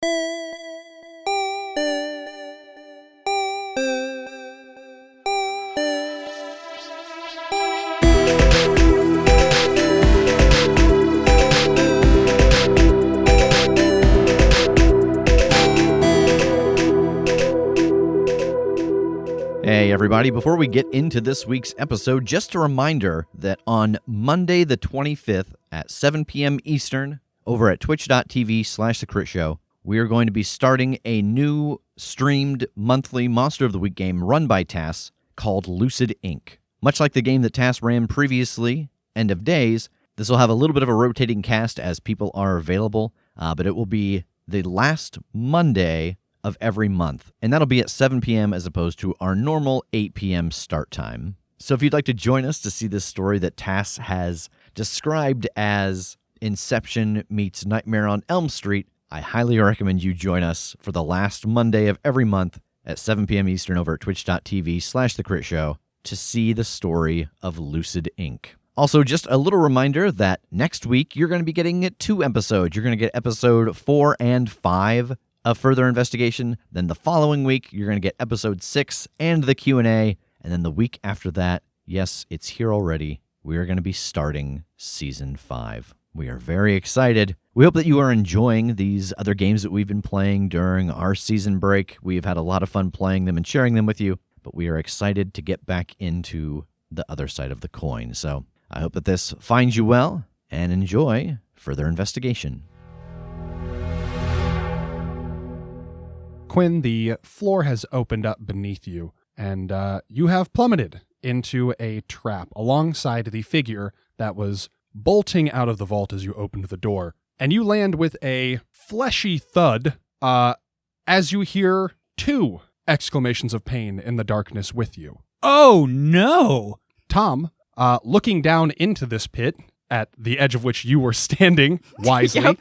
Hey everybody, before we get into this week's episode, just a reminder that on Monday the 25th at 7 p.m. Eastern, over at twitch.tv/The Critshow, we are going to be starting a new streamed monthly Monster of the Week game run by Tass called Lucid Inc. Much like the game that Tass ran previously, End of Days, this will have a little bit of a rotating cast as people are available, but it will be the last Monday of every month, and that'll be at 7 p.m. as opposed to our normal 8 p.m. start time. So if you'd like to join us to see this story that Tass has described as Inception meets Nightmare on Elm Street, I highly recommend you join us for the last Monday of every month at 7 p.m. Eastern over at twitch.tv/The Critshow to see the story of Lucid Inc. Also, just a little reminder that next week you're going to be getting 2 episodes. You're going to get episode 4 and 5 of Further Investigation. Then the following week, you're going to get episode 6 and the Q&A. And then the week after that, yes, it's here already, we are going to be starting Season 5. We are very excited. We hope that you are enjoying these other games that we've been playing during our season break. We have had a lot of fun playing them and sharing them with you, but we are excited to get back into the other side of the coin. So I hope that this finds you well, and enjoy Further Investigation. Quinn, the floor has opened up beneath you, and you have plummeted into a trap alongside the figure that was bolting out of the vault as you opened the door. And you land with a fleshy thud as you hear 2 exclamations of pain in the darkness with you. Oh, no! Tom, looking down into this pit, at the edge of which you were standing wisely,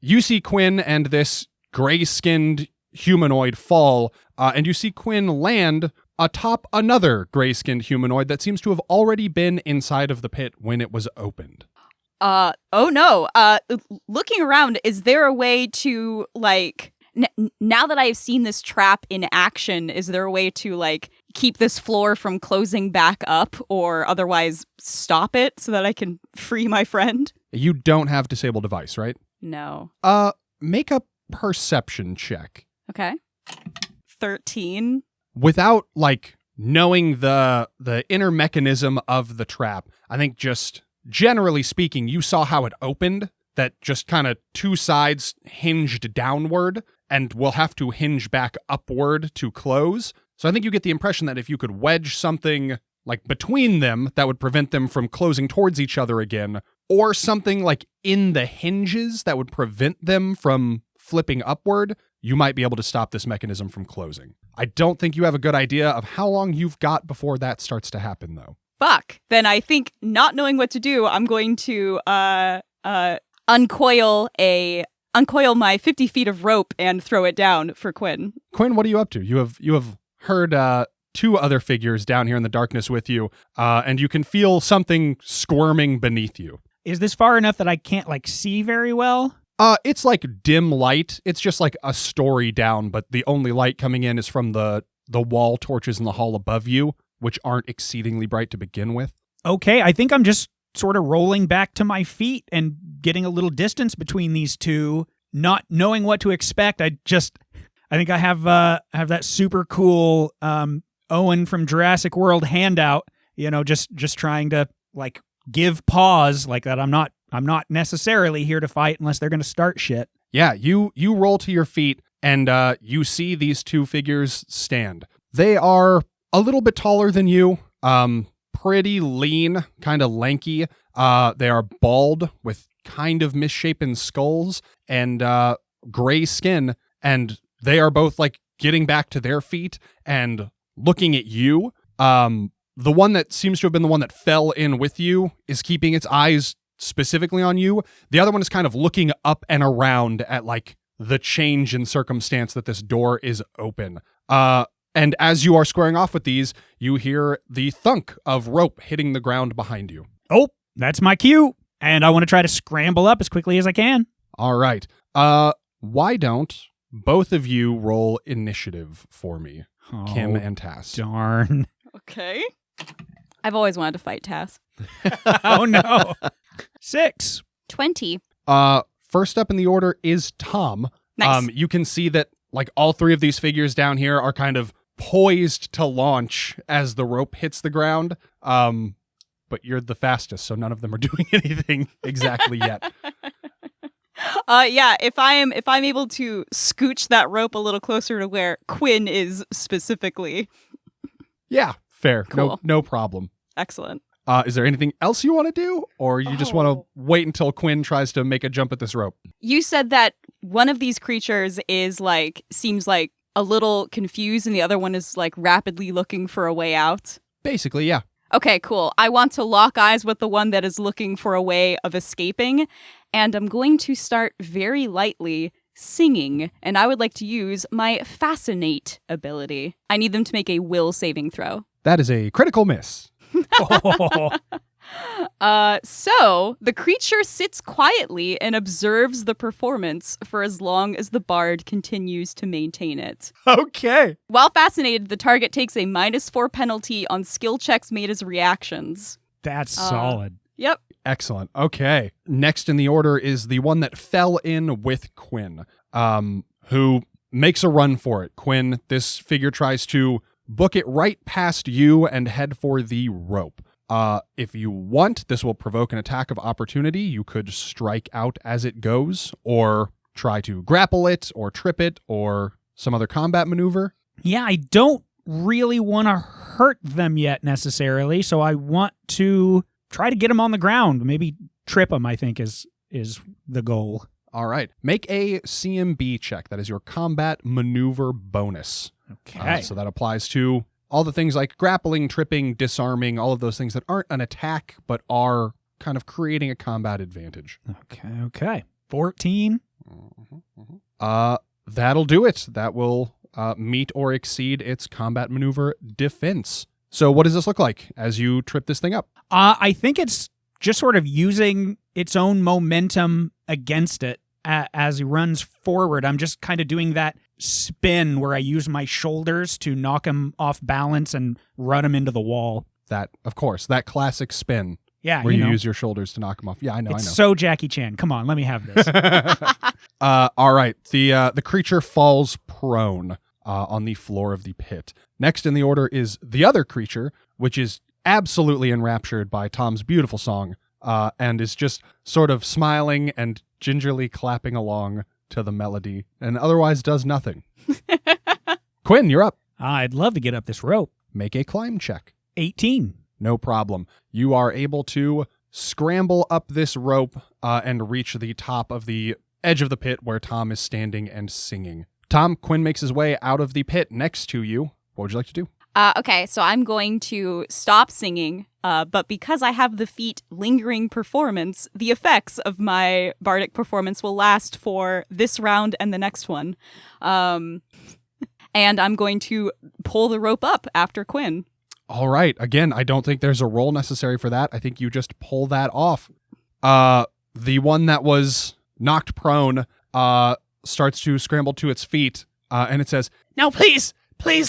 you see Quinn and this gray-skinned humanoid fall, and you see Quinn land atop another gray-skinned humanoid that seems to have already been inside of the pit when it was opened. Oh no. Looking around, is there a way to, like, now that I've seen this trap in action, is there a way to, like, keep this floor from closing back up or otherwise stop it so that I can free my friend? You don't have disable device, right? No. Make a perception check. Okay. 13. Without, like, knowing the inner mechanism of the trap, I think just generally speaking, you saw how it opened, that just kind of 2 sides hinged downward and will have to hinge back upward to close. So I think you get the impression that if you could wedge something, like, between them that would prevent them from closing towards each other again, or something, like, in the hinges that would prevent them from flipping upward, you might be able to stop this mechanism from closing. I don't think you have a good idea of how long you've got before that starts to happen, though. Fuck. Then I think, not knowing what to do, I'm going to uncoil my 50 feet of rope and throw it down for Quinn. Quinn, what are you up to? You have heard 2 other figures down here in the darkness with you, and you can feel something squirming beneath you. Is this far enough that I can't, like, see very well? It's like dim light. It's just like a story down, but the only light coming in is from the wall torches in the hall above you, which aren't exceedingly bright to begin with. Okay, I think I'm just sort of rolling back to my feet and getting a little distance between these 2, not knowing what to expect. I think I have that super cool Owen from Jurassic World handout, just trying to, like, give pause, like that I'm not necessarily here to fight unless they're going to start shit. Yeah, you roll to your feet and you see these 2 figures stand. They are a little bit taller than you, pretty lean, kind of lanky. They are bald with kind of misshapen skulls and gray skin, and they are both, like, getting back to their feet and looking at you. The one that seems to have been the one that fell in with you is keeping its eyes specifically on you. The other one is kind of looking up and around at, like, the change in circumstance that this door is open. And as you are squaring off with these, you hear the thunk of rope hitting the ground behind you. Oh, that's my cue. And I want to try to scramble up as quickly as I can. All right. why don't both of you roll initiative for me, Kim Oh, and Tass? darn. Okay. I've always wanted to fight Tass. Oh, no. 6. 20. First up in the order is Tom. Nice. You can see that like all three of these figures down here are kind of poised to launch as the rope hits the ground. But you're the fastest, so none of them are doing anything exactly yet. Yeah, if I'm able to scooch that rope a little closer to where Quinn is specifically. Yeah, fair. Cool. No problem. Excellent. Is there anything else you want to do? Or you just want to wait until Quinn tries to make a jump at this rope? You said that one of these creatures is seems like a little confused and the other one is rapidly looking for a way out. Basically, yeah. Okay, cool. I want to lock eyes with the one that is looking for a way of escaping, and I'm going to start very lightly singing, and I would like to use my Fascinate ability. I need them to make a will saving throw. That is a critical miss. So the creature sits quietly and observes the performance for as long as the bard continues to maintain it. Okay. While fascinated, the target takes a -4 penalty on skill checks made as reactions. That's solid. Yep. Excellent. Okay. Next in the order is the one that fell in with Quinn, who makes a run for it. Quinn, this figure tries to book it right past you and head for the rope. If you want, this will provoke an attack of opportunity. You could strike out as it goes, or try to grapple it, or trip it, or some other combat maneuver. Yeah, I don't really want to hurt them yet necessarily, so I want to try to get them on the ground. Maybe trip them, I think, is the goal. All right. Make a CMB check. That is your combat maneuver bonus. Okay. So that applies to all the things like grappling, tripping, disarming, all of those things that aren't an attack, but are kind of creating a combat advantage. Okay. 14. That'll do it. That will meet or exceed its combat maneuver defense. So what does this look like as you trip this thing up? I think it's just sort of using its own momentum against it as he runs forward. I'm just kind of doing that spin where I use my shoulders to knock him off balance and run him into the wall. That, of course, that classic spin Yeah, where you know. use your shoulders to knock him off. Yeah, I know. It's so Jackie Chan. Come on, let me have this. All right. The creature falls prone on the floor of the pit. Next in the order is the other creature, which is absolutely enraptured by Tom's beautiful song, and is just sort of smiling and gingerly clapping along to the melody, and otherwise does nothing. Quinn, you're up. I'd love to get up this rope. Make a climb check. 18. No problem. You are able to scramble up this rope and reach the top of the edge of the pit where Tom is standing and singing. Tom, Quinn makes his way out of the pit next to you. What would you like to do? Okay, so I'm going to stop singing, but because I have the feat lingering performance, the effects of my bardic performance will last for this round and the next one. And I'm going to pull the rope up after Quinn. All right. Again, I don't think there's a roll necessary for that. I think you just pull that off. The one that was knocked prone starts to scramble to its feet, and it says, "Now, please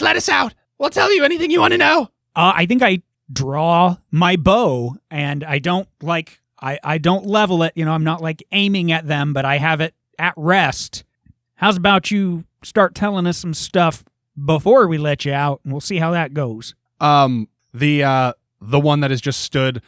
let us out. We'll tell you anything you want to know." I think I draw my bow, and I don't I don't level it. I'm not aiming at them, but I have it at rest. How's about you start telling us some stuff before we let you out, and we'll see how that goes. The one that has just stood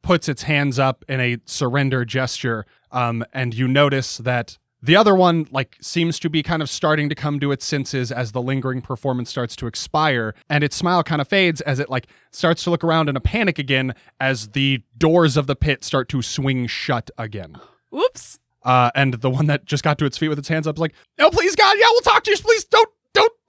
puts its hands up in a surrender gesture, and you notice that the other one seems to be kind of starting to come to its senses as the lingering performance starts to expire, and its smile kind of fades as it starts to look around in a panic again as the doors of the pit start to swing shut again. Oops. And the one that just got to its feet with its hands up is "No, please, God, yeah, we'll talk to you. Please don't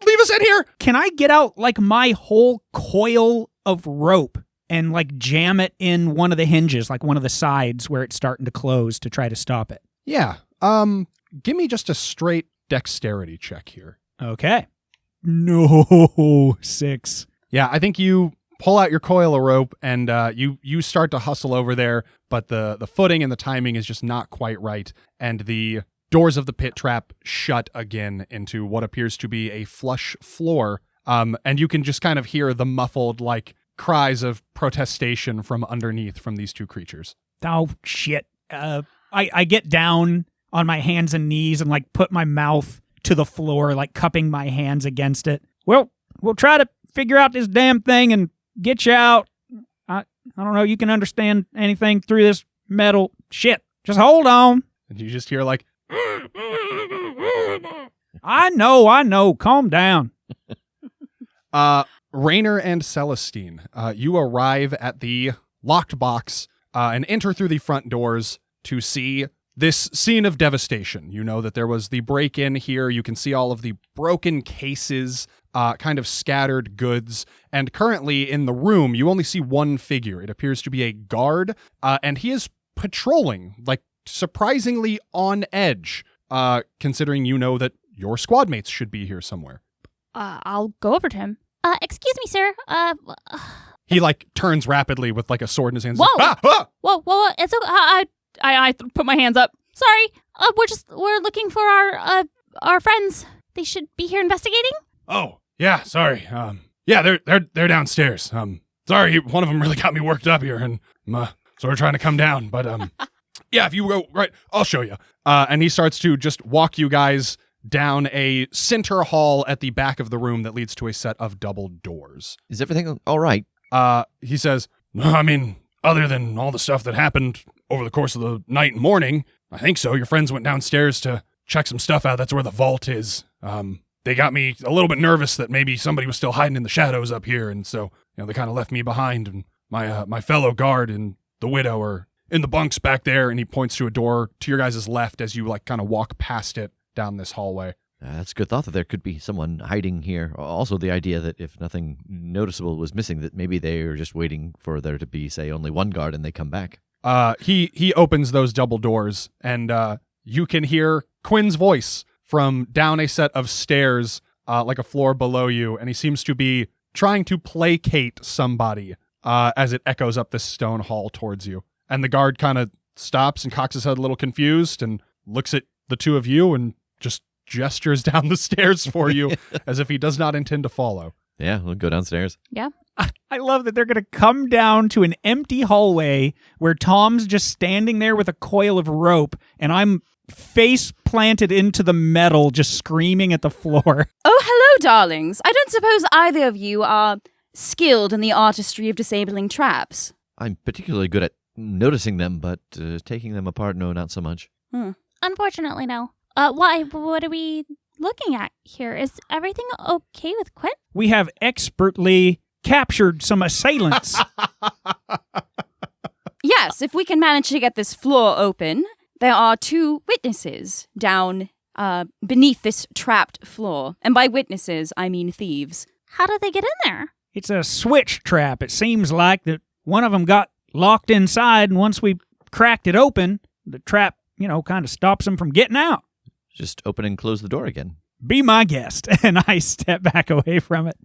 leave us in here." Can I get out my whole coil of rope and jam it in one of the hinges, one of the sides where it's starting to close to try to stop it? Yeah. Give me just a straight dexterity check here. Okay. No, 6. Yeah, I think you pull out your coil of rope and you start to hustle over there, but the footing and the timing is just not quite right, and the doors of the pit trap shut again into what appears to be a flush floor. And you can just kind of hear the muffled, like, cries of protestation from underneath from these two creatures. Oh, shit. I get down on my hands and knees and, like, put my mouth to the floor, like, cupping my hands against it. Well, we'll try to figure out this damn thing and get you out. I don't know, you can understand anything through this metal. Shit, just hold on. And you just hear, like, I know, calm down. Rayner and Celestine, you arrive at the locked box and enter through the front doors to see this scene of devastation. You know that there was the break-in here. You can see all of the broken cases, kind of scattered goods. And currently in the room, you only see one figure. It appears to be a guard, and he is patrolling, like, surprisingly on edge, considering you know that your squad mates should be here somewhere. I'll go over to him. Excuse me, sir. He, like, turns rapidly with, like, a sword in his hands. Whoa! Like, ah! Whoa! It's okay. I put my hands up. Sorry. We're looking for our friends. They should be here investigating. Oh, yeah. Sorry. Yeah, they're downstairs. Sorry, one of them really got me worked up here, and I'm sort of trying to come down. But yeah, if you go right, I'll show you. And he starts to just walk you guys down a center hall at the back of the room that leads to a set of double doors. Is everything all right? He says, "No, I mean, other than all the stuff that happened over the course of the night and morning, I think so. Your friends went downstairs to check some stuff out. That's where the vault is. They got me a little bit nervous that maybe somebody was still hiding in the shadows up here, and so, they kind of left me behind, and my fellow guard and the widow are in the bunks back there," and he points to a door to your guys' left as you, like, kind of walk past it down this hallway. That's a good thought that there could be someone hiding here. Also, the idea that if nothing noticeable was missing, that maybe they are just waiting for there to be, say, only one guard and they come back. He opens those double doors, and you can hear Quinn's voice from down a set of stairs, like a floor below you, and he seems to be trying to placate somebody as it echoes up this stone hall towards you. And the guard kind of stops and cocks his head a little confused and looks at the two of you and just gestures down the stairs for you as if he does not intend to follow. Yeah, we'll go downstairs. Yeah. I love that they're going to come down to an empty hallway where Tom's just standing there with a coil of rope, and I'm face planted into the metal, just screaming at the floor. Oh, hello, darlings. I don't suppose either of you are skilled in the artistry of disabling traps. I'm particularly good at noticing them, but taking them apart, no, not so much. Unfortunately, no. Why? What are we looking at here? Is everything okay with Quinn? We have expertly captured some assailants. Yes, if we can manage to get this floor open, there are two witnesses down beneath this trapped floor. And by witnesses, I mean thieves. How did they get in there? It's a switch trap. It seems like that one of them got locked inside, and once we cracked it open, the trap, kind of stops them from getting out. Just open and close the door again. Be my guest. And I step back away from it.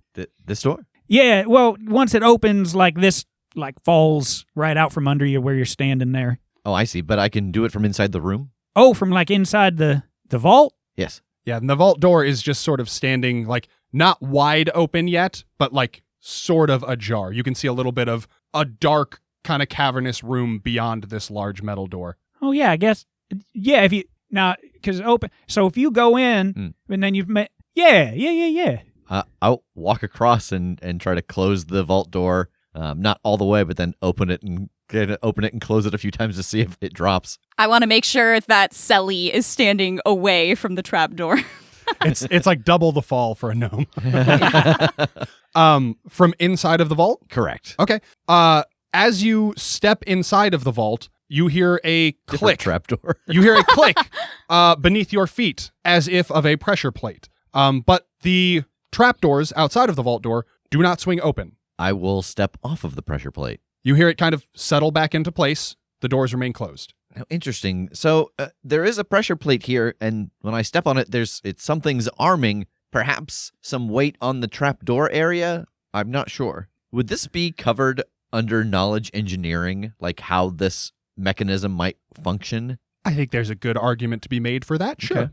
This door? Yeah, well, once it opens, like this, like falls right out from under you where you're standing there. Oh, I see. But I can do it from inside the room? Oh, from like inside the vault? Yes. Yeah, and the vault door is just sort of standing, like, not wide open yet, but, like, sort of ajar. You can see a little bit of a dark, kind of cavernous room beyond this large metal door. Oh, yeah, I guess. Yeah, if you... Now, because open... So if you go in, and then you've met... Yeah. I'll walk across and try to close the vault door. Not all the way, but then open it and close it a few times to see if it drops. I want to make sure that Selly is standing away from the trapdoor. It's like double the fall for a gnome. From inside of the vault? Correct. Okay. As you step inside of the vault, you hear a click. Trapdoor. You hear a click beneath your feet, as if of a pressure plate. But the trapdoors outside of the vault door do not swing open. I will step off of the pressure plate. You hear it kind of settle back into place. The doors remain closed. Now, interesting. So there is a pressure plate here, and when I step on it, something's arming, perhaps some weight on the trapdoor area. I'm not sure. Would this be covered under knowledge engineering, like how this mechanism might function? I think there's a good argument to be made for that. Sure. Okay.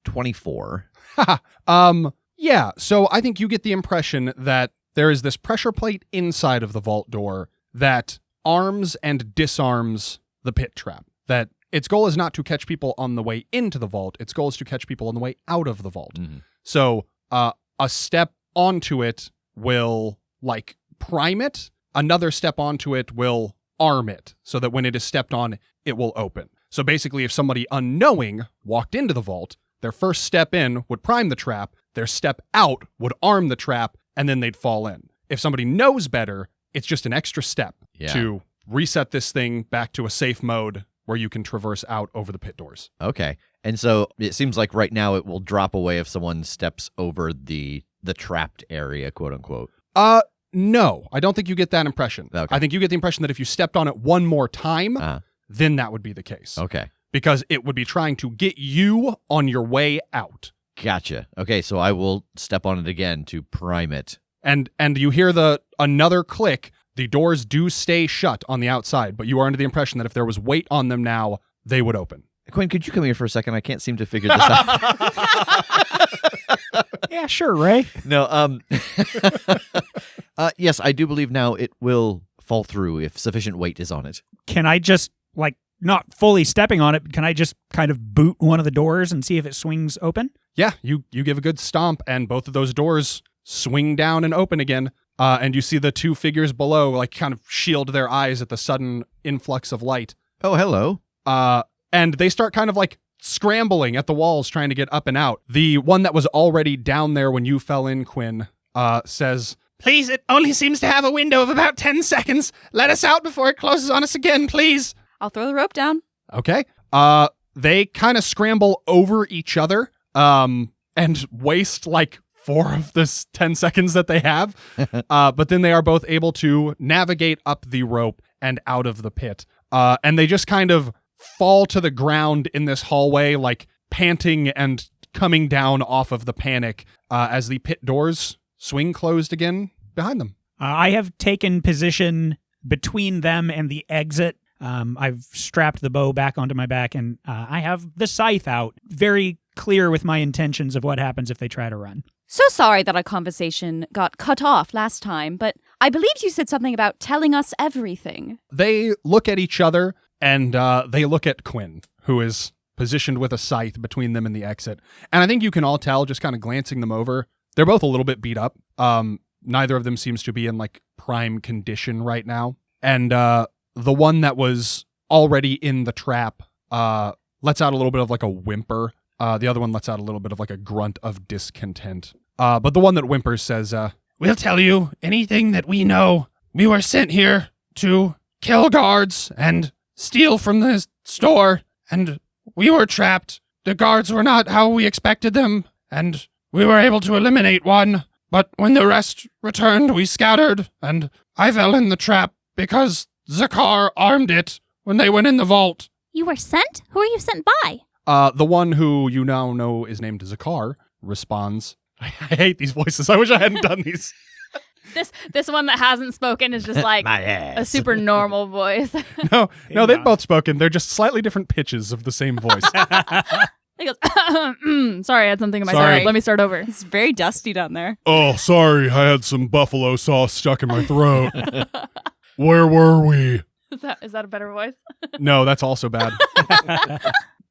24. Yeah, so I think you get the impression that there is this pressure plate inside of the vault door that arms and disarms the pit trap. That its goal is not to catch people on the way into the vault, its goal is to catch people on the way out of the vault. Mm-hmm. So a step onto it will, like, prime it. Another step onto it will arm it, so that when it is stepped on, it will open. So basically, if somebody unknowing walked into the vault, their first step in would prime the trap, their step out would arm the trap, and then they'd fall in. If somebody knows better, it's just an extra step to reset this thing back to a safe mode where you can traverse out over the pit doors. Okay. And so it seems like right now it will drop away if someone steps over the trapped area, quote unquote. No, I don't think you get that impression. Okay. I think you get the impression that if you stepped on it one more time, then that would be the case. Okay. Because it would be trying to get you on your way out. Gotcha. Okay, so I will step on it again to prime it. And you hear another click. The doors do stay shut on the outside, but you are under the impression that if there was weight on them now, they would open. Quinn, could you come here for a second? I can't seem to figure this out. Yeah, sure, Ray. No, yes, I do believe now it will fall through if sufficient weight is on it. Can I just, like, not fully stepping on it, can I just kind of boot one of the doors and see if it swings open? Yeah, you give a good stomp, and both of those doors swing down and open again. And you see the two figures below, like, kind of shield their eyes at the sudden influx of light. Oh, hello. And they start kind of, like, scrambling at the walls trying to get up and out. The one that was already down there when you fell in, Quinn, says, "Please, it only seems to have a window of about 10 seconds. Let us out before it closes on us again, please." I'll throw the rope down. Okay. They kind of scramble over each other, and waste, like, 4 of this 10 seconds that they have. But then they are both able to navigate up the rope and out of the pit. And they just kind of fall to the ground in this hallway, like panting and coming down off of the panic as the pit doors swing closed again behind them. I have taken position between them and the exit. I've strapped the bow back onto my back, and I have the scythe out, very clear with my intentions of what happens if they try to run. So sorry that our conversation got cut off last time, but I believed you said something about telling us everything. They look at each other, and they look at Quinn, who is positioned with a scythe between them and the exit. And I think you can all tell, just kind of glancing them over, they're both a little bit beat up. Neither of them seems to be in, like, prime condition right now. And the one that was already in the trap lets out a little bit of, like, a whimper. The other one lets out a little bit of, like, a grunt of discontent. But the one that whimpers says, "We'll tell you anything that we know. We were sent here to kill guards and steal from the store, and we were trapped. The guards were not how we expected them, and we were able to eliminate one. But when the rest returned, we scattered, and I fell in the trap because Zakar armed it when they went in the vault." You were sent? Who are you sent by? The one who you now know is named Zakar responds, I hate these voices. I wish I hadn't done these. This one that hasn't spoken is just like a super normal voice. No, they've both spoken. They're just slightly different pitches of the same voice. He goes, sorry, I had something in my Sorry. throat. Let me start over. It's very dusty down there. Oh, sorry. I had some buffalo sauce stuck in my throat. Where were we? Is that a better voice? No, that's also bad.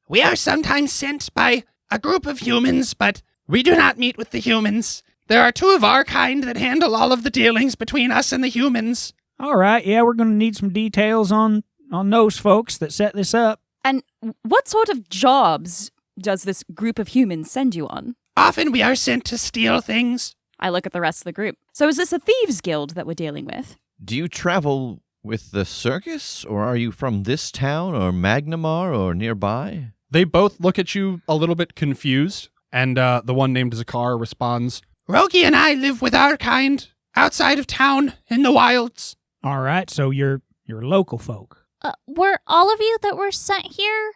We are sometimes sent by a group of humans, but we do not meet with the humans. There are 2 of our kind that handle all of the dealings between us and the humans. All right, yeah, we're going to need some details on those folks that set this up. And what sort of jobs does this group of humans send you on? Often we are sent to steal things. I look at the rest of the group. So is this a thieves' guild that we're dealing with? Do you travel with the circus, or are you from this town, or Magnamar, or nearby? They both look at you a little bit confused, and the one named Zakar responds, "Rogi and I live with our kind outside of town in the wilds." All right, so you're local folk. Were all of you that were sent here,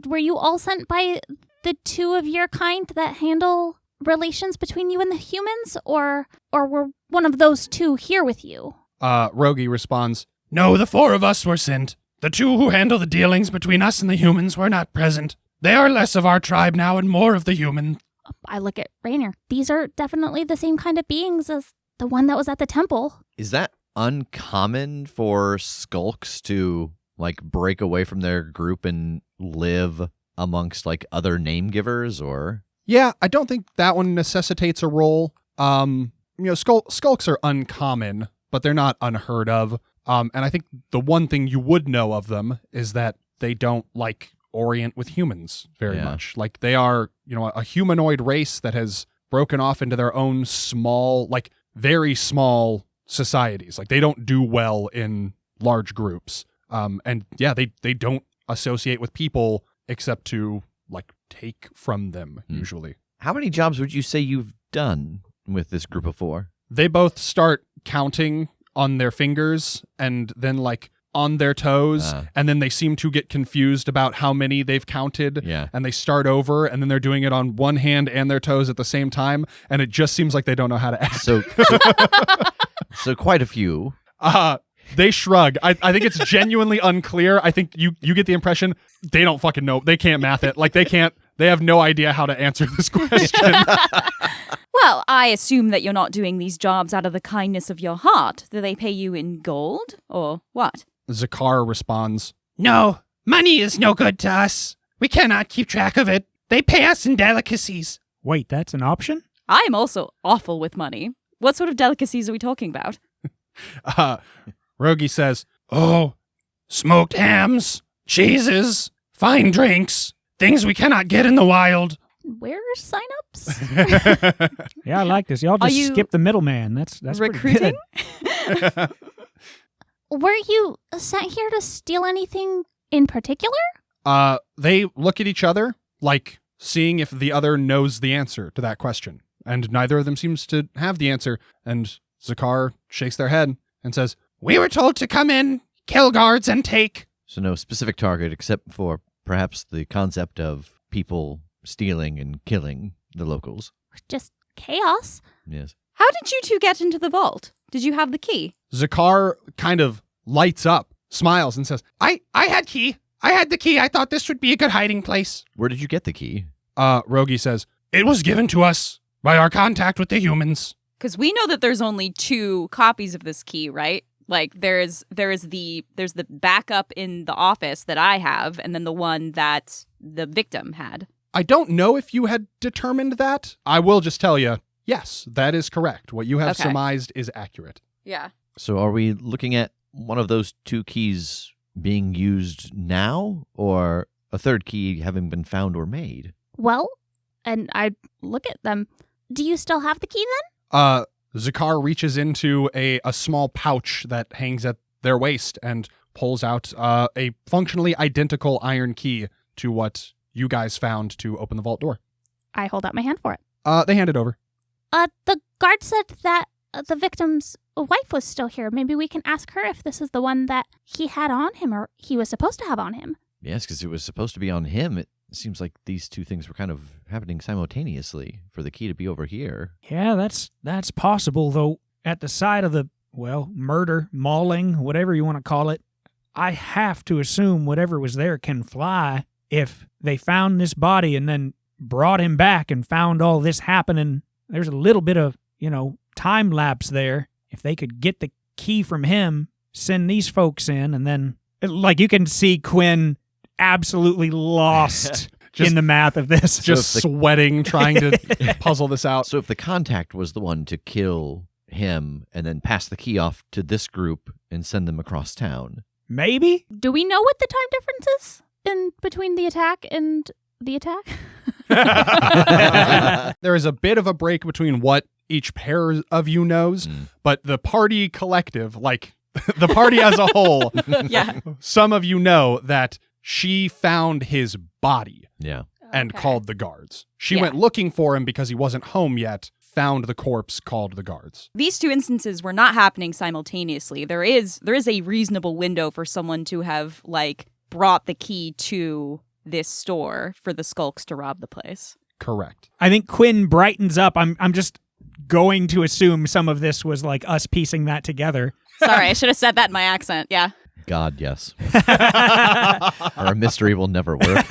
were you all sent by the 2 of your kind that handle relations between you and the humans, or were one of those 2 here with you? Rogi responds, "No, the 4 of us were sent The two who handle the dealings between us and the humans were not present. They are less of our tribe now and more of the human. I look at Rayner. These are definitely the same kind of beings as the one that was at the temple. Is that uncommon for skulks to, like, break away from their group and live amongst, like, other name givers, or? Yeah, I don't think that one necessitates a roll. Skulks are uncommon, but they're not unheard of. And I think the one thing you would know of them is that they don't, like, orient with humans very much. Like, they are, a humanoid race that has broken off into their own small, like, very small societies. Like, they don't do well in large groups. And yeah, they don't associate with people except to, like, take from them, usually. How many jobs would you say you've done with this group of 4? They both start counting on their fingers and then, like, on their toes, and then they seem to get confused about how many they've counted, and they start over, and then they're doing it on one hand and their toes at the same time, and it just seems like they don't know how to act. So quite a few. They shrug. I think it's genuinely unclear. I think you get the impression they don't fucking know. They can't math it. Like, they have no idea how to answer this question. Well, I assume that you're not doing these jobs out of the kindness of your heart. Do they pay you in gold, or what? Zakar responds, "No, money is no good to us. We cannot keep track of it. They pay us in delicacies." Wait, that's an option? I am also awful with money. What sort of delicacies are we talking about? Rogi says, "Oh, smoked hams, cheeses, fine drinks, things we cannot get in the wild." Where are sign-ups? Yeah, I like this. Y'all just skip the middleman. That's recruiting? Were you sent here to steal anything in particular? They look at each other, like seeing if the other knows the answer to that question. And neither of them seems to have the answer. And Zakar shakes their head and says, "We were told to come in, kill guards, and take." So no specific target except for perhaps the concept of people stealing and killing the locals. Just chaos. Yes. How did you two get into the vault? Did you have the key? Zakar kind of lights up, smiles, and says, I had key. I had the key. I thought this would be a good hiding place." Where did you get the key? Rogi says, "It was given to us by our contact with the humans." Because we know that there's only 2 copies of this key, right? Like, there's the backup in the office that I have, and then the one that the victim had. I don't know if you had determined that. I will just tell you, yes, that is correct. What you have surmised is accurate. Yeah. So are we looking at one of those 2 keys being used now, or a third key having been found or made? Well, and I look at them. Do you still have the key then? Zakar reaches into a small pouch that hangs at their waist and pulls out a functionally identical iron key to what you guys found to open the vault door. I hold out my hand for it. They hand it over. The guard said that the victim's wife was still here. Maybe we can ask her if this is the one that he had on him or he was supposed to have on him. Yes, because it was supposed to be on him. It seems like these 2 things were kind of happening simultaneously for the key to be over here. Yeah, that's possible, though. At the site of the, murder, mauling, whatever you want to call it, I have to assume whatever was there can fly. If they found this body and then brought him back and found all this happening, there's a little bit of, time lapse there. If they could get the key from him, send these folks in, and then, like, you can see Quinn absolutely lost in the math of this. Just sweating, trying to puzzle this out. So if the contact was the one to kill him and then pass the key off to this group and send them across town. Maybe? Do we know what the time difference is in between the attack and the attack? There is a bit of a break between what each pair of you knows, but the party collective, like the party as a whole, some of you know that she found his body and called the guards. She went looking for him because he wasn't home yet, found the corpse, called the guards. These 2 instances were not happening simultaneously. There is a reasonable window for someone to have, like, brought the key to this store for the skulks to rob the place. Correct. I think Quinn brightens up. I'm just going to assume some of this was like us piecing that together. Sorry, I should have said that in my accent. Yeah. God, yes. Or a mystery will never work.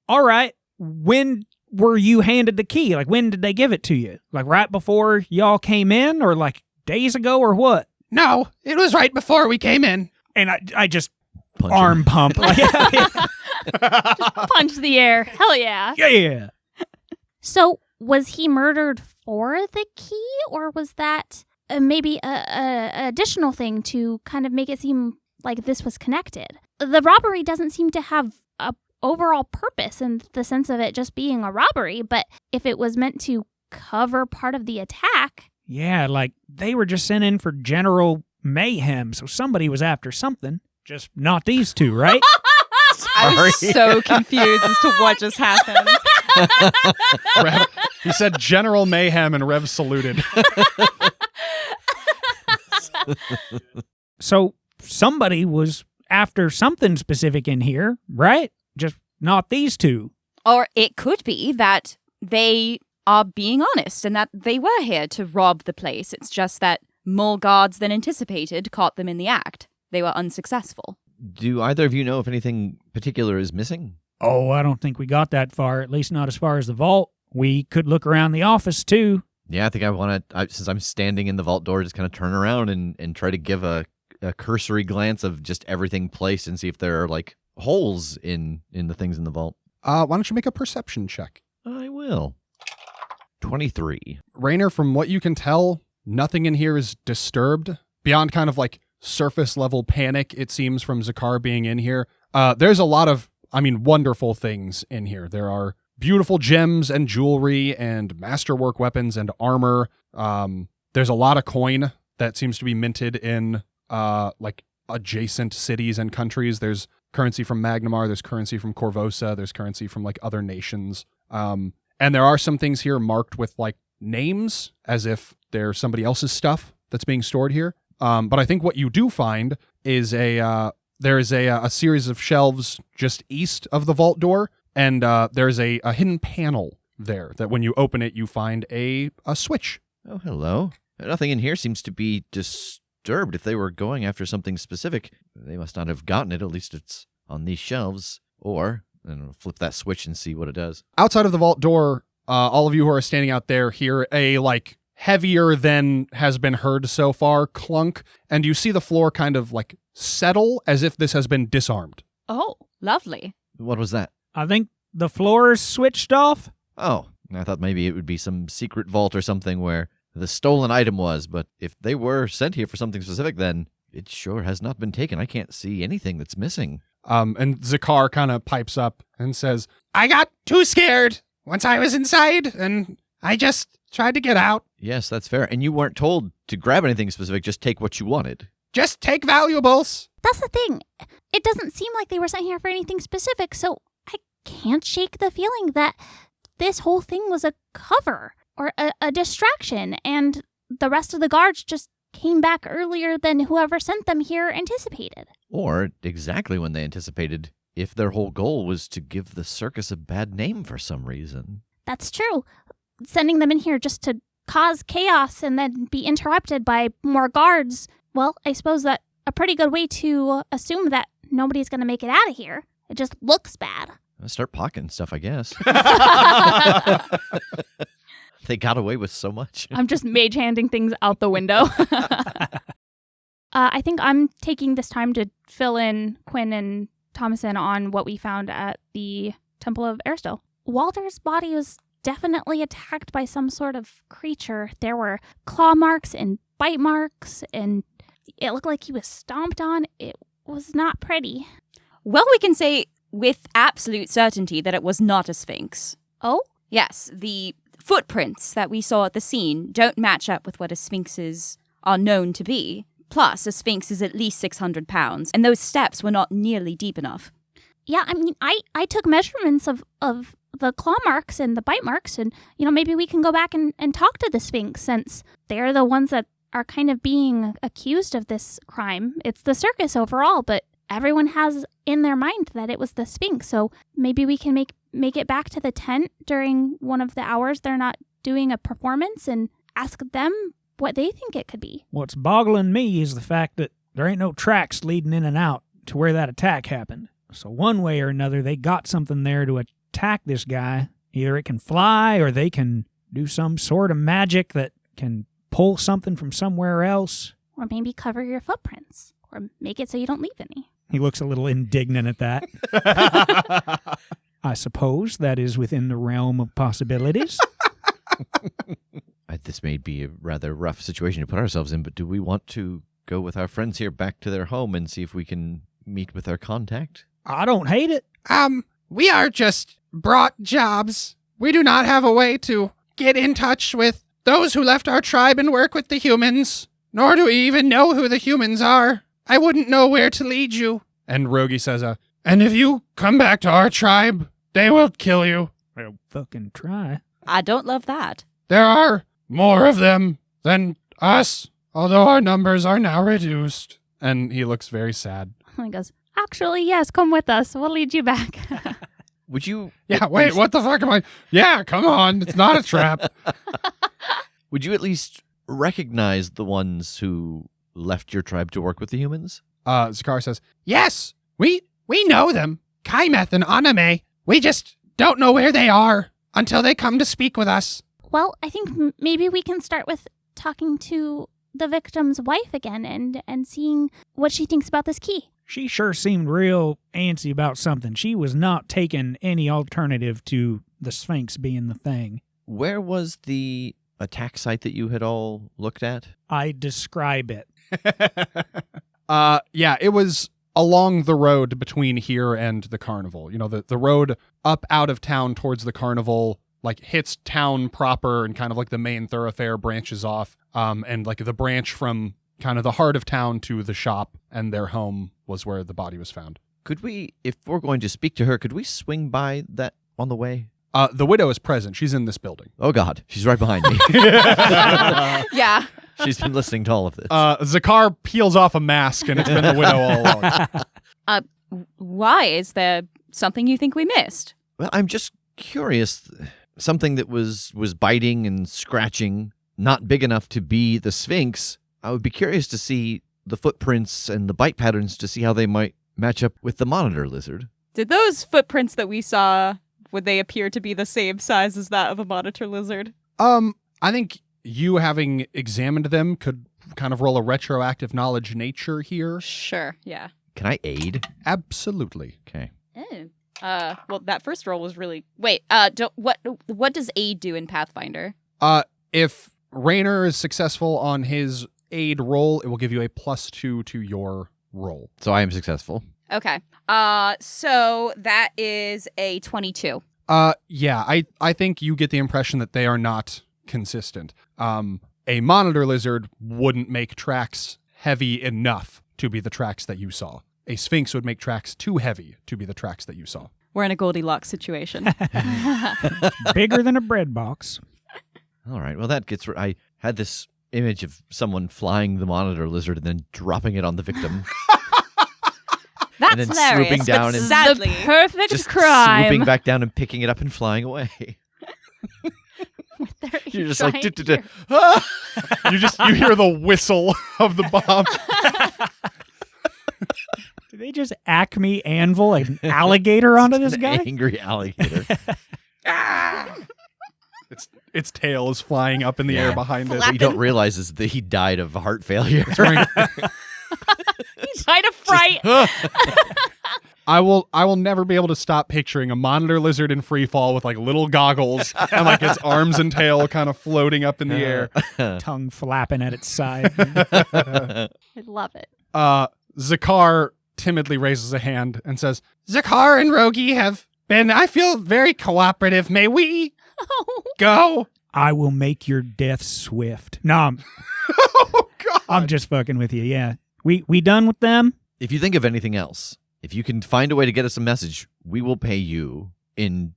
All right. When were you handed the key? Like, when did they give it to you? Like, right before y'all came in, or like days ago, or what? No, it was right before we came in. And I just Punch him. arm pump. Like, Punch the air. Hell yeah. yeah. So was he murdered for the key, or was that maybe a additional thing to kind of make it seem like this was connected? The robbery doesn't seem to have a overall purpose in the sense of it just being a robbery, but if it was meant to cover part of the attack. Yeah, like they were just sent in for general mayhem, so somebody was after something. Just not these two, right? I was so confused as to what just happened. Rev, he said General Mayhem and Rev saluted. So somebody was after something specific in here, right? Just not these two. Or it could be that they are being honest and that they were here to rob the place. It's just that more guards than anticipated caught them in the act. They were unsuccessful. Do either of you know if anything particular is missing? Oh, I don't think we got that far, at least not as far as the vault. We could look around the office, too. Yeah, I think I want to, since I'm standing in the vault door, just kind of turn around and try to give a cursory glance of just everything placed and see if there are, like, holes in the things in the vault. Why don't you make a perception check? I will. 23. Rayner, from what you can tell, nothing in here is disturbed. Beyond kind of like surface level panic, it seems, from Zakar being in here. There's a lot of, wonderful things in here. There are beautiful gems and jewelry and masterwork weapons and armor. There's a lot of coin that seems to be minted in like adjacent cities and countries. There's currency from Magnamar, there's currency from Corvosa, there's currency from like other nations. And there are some things here marked with like names as if they're somebody else's stuff that's being stored here. But I think what you do find is there is a series of shelves just east of the vault door, and there's a hidden panel there that when you open it, you find a switch. Oh, hello. Nothing in here seems to be disturbed. If they were going after something specific, they must not have gotten it. At least it's on these shelves. Or, and flip that switch and see what it does. Outside of the vault door, all of you who are standing out there hear a, like, heavier than has been heard so far clunk, and you see the floor kind of, like, settle as if this has been disarmed. Oh, lovely. What was that? I think the floor is switched off. Oh, I thought maybe it would be some secret vault or something where the stolen item was, but if they were sent here for something specific, then it sure has not been taken. I can't see anything that's missing. And Zakar kind of pipes up and says, I got too scared once I was inside, and I just tried to get out. Yes, that's fair. And you weren't told to grab anything specific, just take what you wanted. Just take valuables. That's the thing. It doesn't seem like they were sent here for anything specific, so I can't shake the feeling that this whole thing was a cover or a distraction, and the rest of the guards just came back earlier than whoever sent them here anticipated. Or exactly when they anticipated, if their whole goal was to give the circus a bad name for some reason. That's true. Sending them in here just to cause chaos and then be interrupted by more guards, well, I suppose that's a pretty good way to assume that nobody's going to make it out of here. It just looks bad. I'll start pocketing stuff, I guess. They got away with so much. I'm just mage-handing things out the window. I think I'm taking this time to fill in Quinn and Thomasin on what we found at the Temple of Aristotle. Walter's body was definitely attacked by some sort of creature. There were claw marks and bite marks, and it looked like he was stomped on. It was not pretty. Well, we can say with absolute certainty that it was not a sphinx. Oh? Yes, the footprints that we saw at the scene don't match up with what a sphinxes are known to be. Plus, a sphinx is at least 600 pounds, and those steps were not nearly deep enough. Yeah, I took measurements of the claw marks and the bite marks, and, maybe we can go back and talk to the sphinx, since they're the ones that are kind of being accused of this crime. It's the circus overall, but everyone has in their mind that it was the sphinx, so maybe we can make it back to the tent during one of the hours they're not doing a performance and ask them what they think it could be. What's boggling me is the fact that there ain't no tracks leading in and out to where that attack happened. So one way or another, they got something there to attack this guy. Either it can fly or they can do some sort of magic that can pull something from somewhere else. Or maybe cover your footprints. Or make it so you don't leave any. He looks a little indignant at that. I suppose that is within the realm of possibilities. This may be a rather rough situation to put ourselves in, but do we want to go with our friends here back to their home and see if we can meet with their contact? I don't hate it. We are just brought jobs. We do not have a way to get in touch with those who left our tribe and work with the humans, nor do we even know who the humans are. I wouldn't know where to lead you. And Rogi says, and if you come back to our tribe, they will kill you. Well, fucking try. I don't love that. There are more of them than us, although our numbers are now reduced. And he looks very sad. And he goes, actually, yes, come with us. We'll lead you back. Would you... Yeah, wait, what the fuck am I... Yeah, come on, it's not a trap. Would you at least recognize the ones who left your tribe to work with the humans? Zakar says, yes, we know them. Kaimeth and Aname. We just don't know where they are until they come to speak with us. Well, I think maybe we can start with talking to the victim's wife again and seeing what she thinks about this key. She sure seemed real antsy about something. She was not taking any alternative to the Sphinx being the thing. Where was the attack site that you had all looked at? I describe it. Yeah, it was along the road between here and the carnival. You know, the road up out of town towards the carnival, like, hits town proper, and kind of like the main thoroughfare branches off. And like the branch from kind of the heart of town to the shop and their home was where the body was found. Could we, if we're going to speak to her, could we swing by that on the way? The widow is present. She's in this building. Oh, God. She's right behind me. Yeah. She's been listening to all of this. Zakar peels off a mask, and it's been the widow all along. Why? Is there something you think we missed? Well, I'm just curious. Something that was biting and scratching, not big enough to be the Sphinx. I would be curious to see the footprints and the bite patterns to see how they might match up with the monitor lizard. Did those footprints that we saw, would they appear to be the same size as that of a monitor lizard? I think you, having examined them, could kind of roll a retroactive knowledge nature here. Sure, yeah. Can I aid? Absolutely. Okay. Oh. Well, that first roll was really... Wait, what does aid do in Pathfinder? If Rayner is successful on his aid roll, it will give you a +2 to your roll. So I am successful. Okay. So that is a 22. Yeah, I think you get the impression that they are not consistent. A monitor lizard wouldn't make tracks heavy enough to be the tracks that you saw. A Sphinx would make tracks too heavy to be the tracks that you saw. We're in a Goldilocks situation. Bigger than a bread box. All right. Well, that gets... I had this image of someone flying the monitor lizard and then dropping it on the victim. That's and then hilarious, swooping down but and sadly... The perfect just crime. swooping back down and picking it up and flying away. You're just like... You hear the whistle of the bomb. Did they just Acme anvil an alligator onto this An guy? angry alligator. Its tail is flying up in the air behind it. What you don't realize is that he died of heart failure. He died of fright. I will never be able to stop picturing a monitor lizard in free fall with like little goggles and like its arms and tail kind of floating up in the air. Tongue flapping at its side. I love it. Zakar timidly raises a hand and says, Zakar and Rogi have been, I feel, very cooperative. May we go? I will make your death swift. No, Oh, God. I'm just fucking with you, yeah. We done with them? If you think of anything else, if you can find a way to get us a message, we will pay you in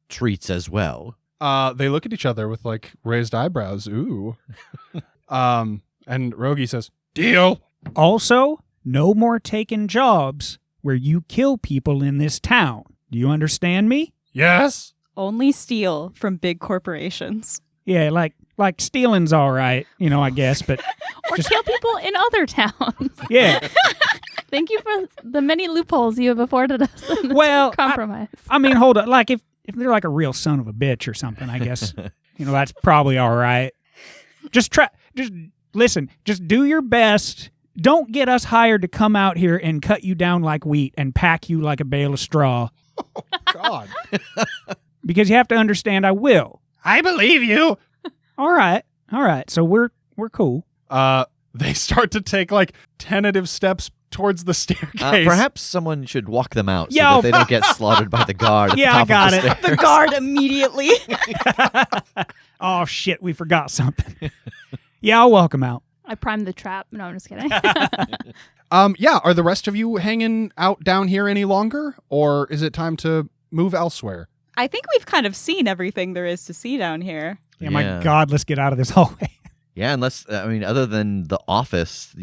treats as well. They look at each other with like raised eyebrows. Ooh. And Rogi says, deal. Also, no more taking jobs where you kill people in this town. Do you understand me? Yes. Only steal from big corporations. Yeah, like Like, stealing's all right, I guess, but Or kill people in other towns. yeah. Thank you for the many loopholes you have afforded us in this Well, compromise. I mean, hold on. Like, if they're like a real son of a bitch or something, I guess, that's probably all right. Just listen, just do your best. Don't get us hired to come out here and cut you down like wheat and pack you like a bale of straw. Oh, God. Because you have to understand I will. I believe you. All right. So we're cool. They start to take like tentative steps towards the staircase. Perhaps someone should walk them out so Yo. that they don't get slaughtered by the guard at Yeah, the I top of got the it. stairs. The guard immediately. Oh, shit, we forgot something. Yeah, I'll walk them out. I primed the trap. No, I'm just kidding. Yeah, are the rest of you hanging out down here any longer? Or is it time to move elsewhere? I think we've kind of seen everything there is to see down here. Yeah, my God, let's get out of this hallway. Yeah, unless, other than the office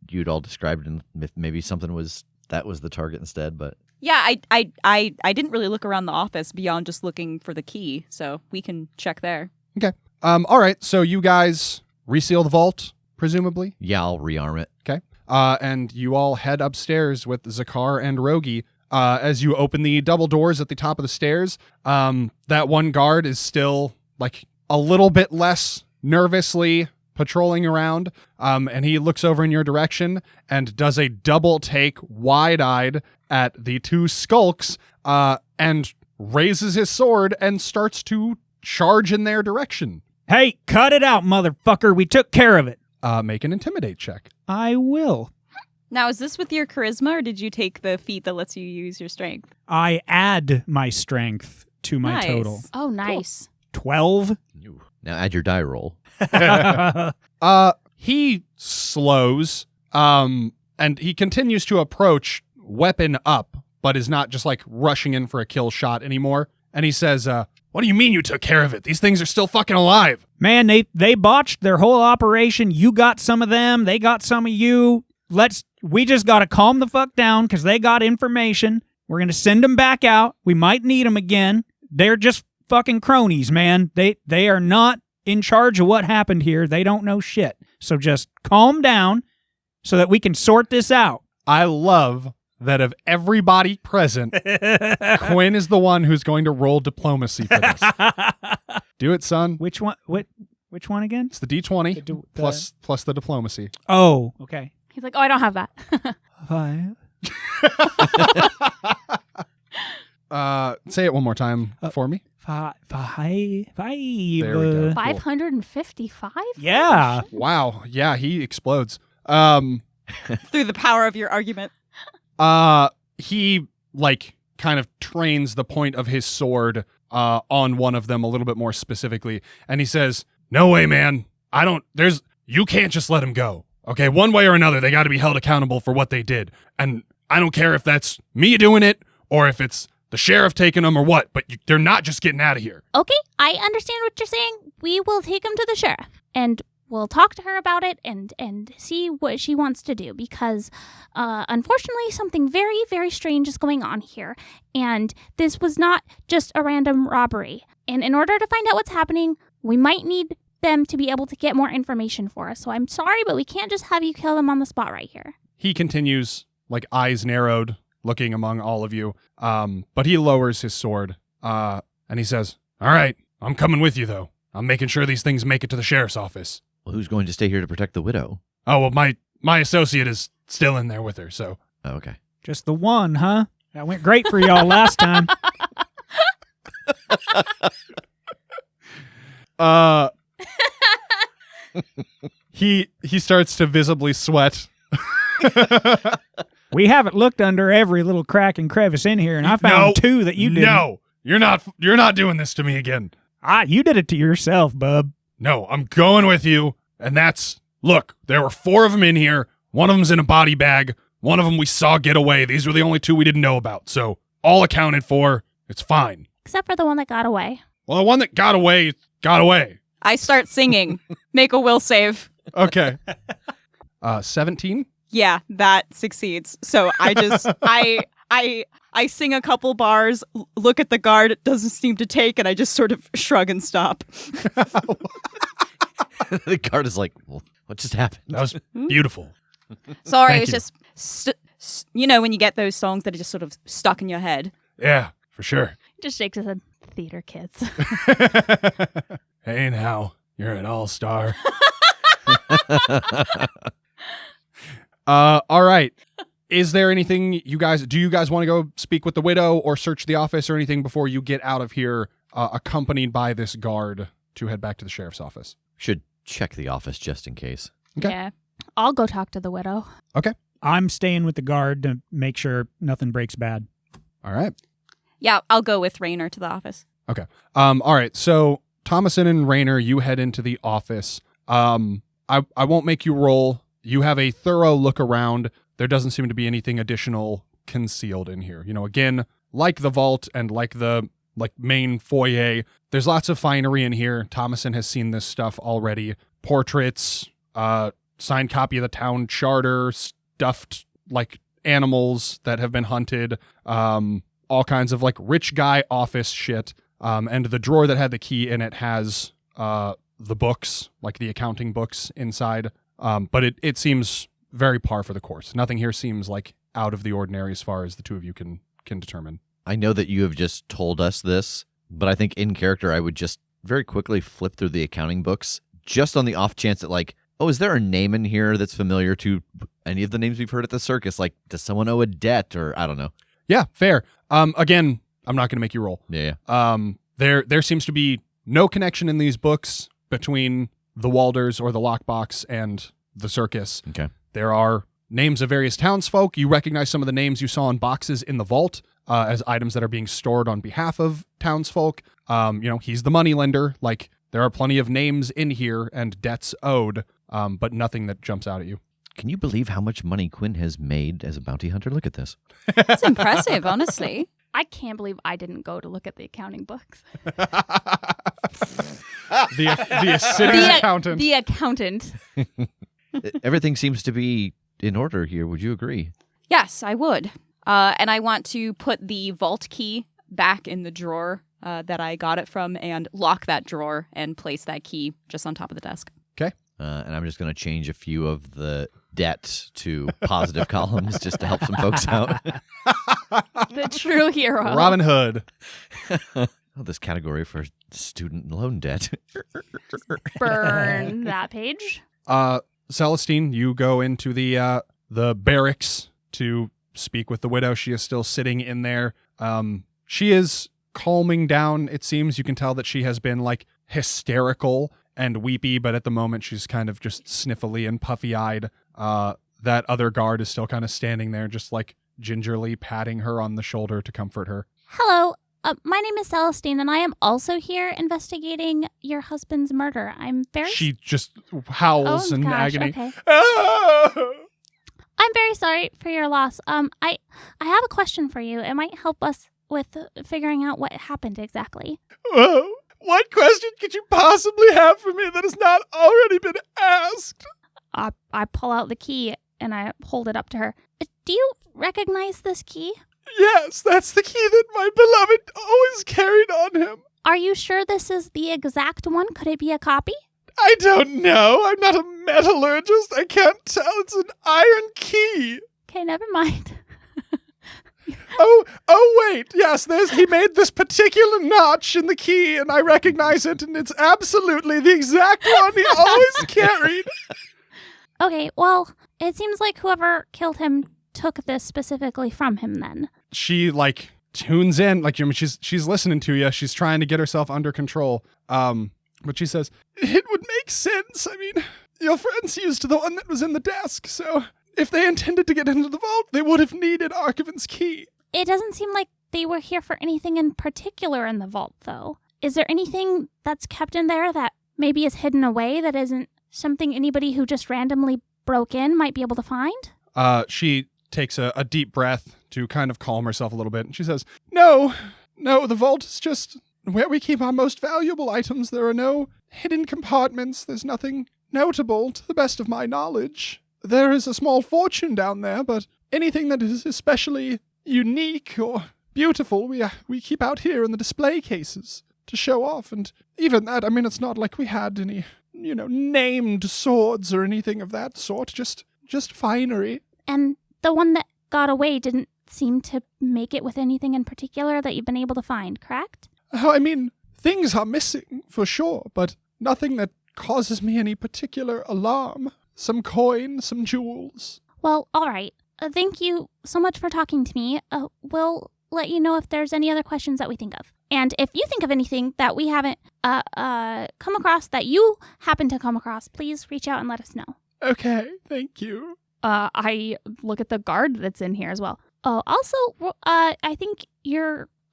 you'd all described, and if maybe something was the target instead, but... Yeah, I didn't really look around the office beyond just looking for the key, so we can check there. Okay. All right, so you guys reseal the vault, presumably? Yeah, I'll rearm it. Okay. And you all head upstairs with Zakar and Rogi. As you open the double doors at the top of the stairs, that one guard is still, like, a little bit less nervously patrolling around, and he looks over in your direction and does a double take wide-eyed at the two skulks, and raises his sword and starts to charge in their direction. Hey, cut it out, motherfucker. We took care of it. Make an intimidate check. I will. Now, is this with your charisma, or did you take the feat that lets you use your strength? I add my strength to my Nice. total. Oh, nice. 12. Now add your die roll. He slows, and he continues to approach weapon up, but is not just like rushing in for a kill shot anymore. And he says, what do you mean you took care of it? These things are still fucking alive. Man, they botched their whole operation. You got some of them. They got some of you. We just got to calm the fuck down because they got information. We're going to send them back out. We might need them again. They're just fucking cronies, man. They are not in charge of what happened here. They don't know shit. So just calm down so that we can sort this out. I love that of everybody present, Quinn is the one who's going to roll diplomacy for this. Do it, son. Which one? Which one again? It's the D20 plus the diplomacy. Oh, okay. He's like, oh, I don't have that. 5. Say it one more time for me. 5. There we go. 555? Yeah. Wow. Yeah, he explodes. Through the power of your argument. He like kind of trains the point of his sword on one of them a little bit more specifically, and he says, "No way, man. You can't just let him go. Okay, one way or another, they got to be held accountable for what they did. And I don't care if that's me doing it or if it's the sheriff taking them or what, but they're not just getting out of here." Okay, I understand what you're saying. We will take him to the sheriff, and we'll talk to her about it and see what she wants to do, because unfortunately something very, very strange is going on here, and this was not just a random robbery. And in order to find out what's happening, we might need them to be able to get more information for us. So I'm sorry, but we can't just have you kill them on the spot right here. He continues, like eyes narrowed, looking among all of you, but he lowers his sword, and he says, "All right, I'm coming with you, though. I'm making sure these things make it to the sheriff's office." Well, who's going to stay here to protect the widow? Oh, well, my associate is still in there with her, so. Oh, okay. Just the one, huh? That went great for y'all last time. He starts to visibly sweat. We haven't looked under every little crack and crevice in here, and I found 2 that you didn't. No, you're not doing this to me again. You did it to yourself, bub. No, I'm going with you, and look, there were 4 of them in here. One of them's in a body bag. One of them we saw get away. These were the only 2 we didn't know about, so all accounted for. It's fine. Except for the one that got away. Well, the one that got away, got away. I start singing. Make a will save. Okay. 17? Yeah, that succeeds. So I just I sing a couple bars, look at the guard, it doesn't seem to take, and I just sort of shrug and stop. The guard is like, well, what just happened? That was beautiful. Sorry, Thank it was just, when you get those songs that are just sort of stuck in your head. Yeah, for sure. Just shakes his head. Theater kids. Hey now, you're an all-star. All right. Is there anything do you guys want to go speak with the widow or search the office or anything before you get out of here accompanied by this guard to head back to the sheriff's office? Should check the office just in case. Okay. Yeah. I'll go talk to the widow. Okay. I'm staying with the guard to make sure nothing breaks bad. All right. Yeah, I'll go with Rayner to the office. Okay. All right. So Thomasin and Rayner, you head into the office. I won't make you roll. You have a thorough look around. There doesn't seem to be anything additional concealed in here. Again, like the vault and like the main foyer, there's lots of finery in here. Thomasin has seen this stuff already. Portraits, signed copy of the town charter, stuffed animals that have been hunted, all kinds of rich guy office shit. And the drawer that had the key in it has the books, the accounting books inside. But it seems very par for the course. Nothing here seems out of the ordinary as far as the two of you can determine. I know that you have just told us this, but I think in character I would just very quickly flip through the accounting books just on the off chance that is there a name in here that's familiar to any of the names we've heard at the circus? Does someone owe a debt or I don't know? Yeah, fair. Again, I'm not going to make you roll. Yeah. There seems to be no connection in these books between the Walders or the Lockbox and the circus. Okay. There are names of various townsfolk. You recognize some of the names you saw in boxes in the vault as items that are being stored on behalf of townsfolk. He's the moneylender. There are plenty of names in here and debts owed, but nothing that jumps out at you. Can you believe how much money Quinn has made as a bounty hunter? Look at this. It's impressive, honestly. I can't believe I didn't go to look at the accounting books. The city accountant. The accountant. Everything seems to be in order here. Would you agree? Yes, I would. And I want to put the vault key back in the drawer that I got it from and lock that drawer and place that key just on top of the desk. Okay. And I'm just going to change a few of the debt to positive columns just to help some folks out. The true hero. Robin Hood. This category for student loan debt. Burn that page. Celestine, you go into the barracks to speak with the widow. She is still sitting in there. She is calming down. It seems you can tell that she has been hysterical and weepy, but at the moment she's kind of just sniffly and puffy-eyed. That other guard is still kind of standing there, just gingerly patting her on the shoulder to comfort her. Hello. My name is Celestine, and I am also here investigating your husband's murder. I'm very... She just howls in agony. Okay. Ah! I'm very sorry for your loss. I have a question for you. It might help us with figuring out what happened exactly. Oh, what question could you possibly have for me that has not already been asked? I pull out the key and I hold it up to her. Do you recognize this key? Yes, that's the key that my beloved always carried on him. Are you sure this is the exact one? Could it be a copy? I don't know. I'm not a metallurgist. I can't tell. It's an iron key. Okay, never mind. Oh, wait. Yes, he made this particular notch in the key, and I recognize it, and it's absolutely the exact one he always carried. Okay, well, it seems like whoever killed him took this specifically from him then. She, tunes in. She's listening to you. She's trying to get herself under control. But she says, it would make sense. I mean, your friends used the one that was in the desk, so if they intended to get into the vault, they would have needed Archivant's key. It doesn't seem like they were here for anything in particular in the vault, though. Is there anything that's kept in there that maybe is hidden away that isn't something anybody who just randomly broke in might be able to find? She takes a deep breath to kind of calm herself a little bit, and she says, No, the vault is just where we keep our most valuable items. There are no hidden compartments. There's nothing notable to the best of my knowledge. There is a small fortune down there, but anything that is especially unique or beautiful, we keep out here in the display cases to show off. And even that, I mean, it's not like we had any named swords or anything of that sort. Just finery. And the one that got away didn't seem to make it with anything in particular that you've been able to find, correct? Oh, I mean, things are missing, for sure, but nothing that causes me any particular alarm. Some coin, some jewels. Well, all right. Thank you so much for talking to me. We'll let you know if there's any other questions that we think of. And if you think of anything that we haven't come across, that you happen to come across, please reach out and let us know. Okay, thank you. I look at the guard that's in here as well. Oh, also, I think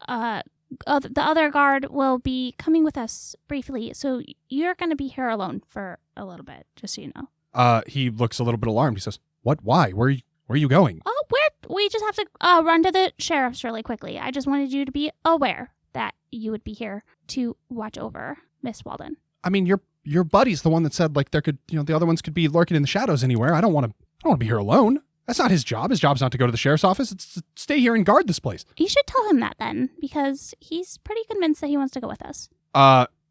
the other guard will be coming with us briefly, so you're going to be here alone for a little bit, just so you know. He looks a little bit alarmed. He says, "What? Why? Where are you going?" Oh, we just have to run to the sheriff's really quickly. I just wanted you to be aware that you would be here to watch over Miss Walden. I mean, your buddy's the one that said like there could, the other ones could be lurking in the shadows anywhere. I don't want to be here alone. That's not his job. His job's not to go to the sheriff's office. It's to stay here and guard this place. You should tell him that then, because he's pretty convinced that he wants to go with us.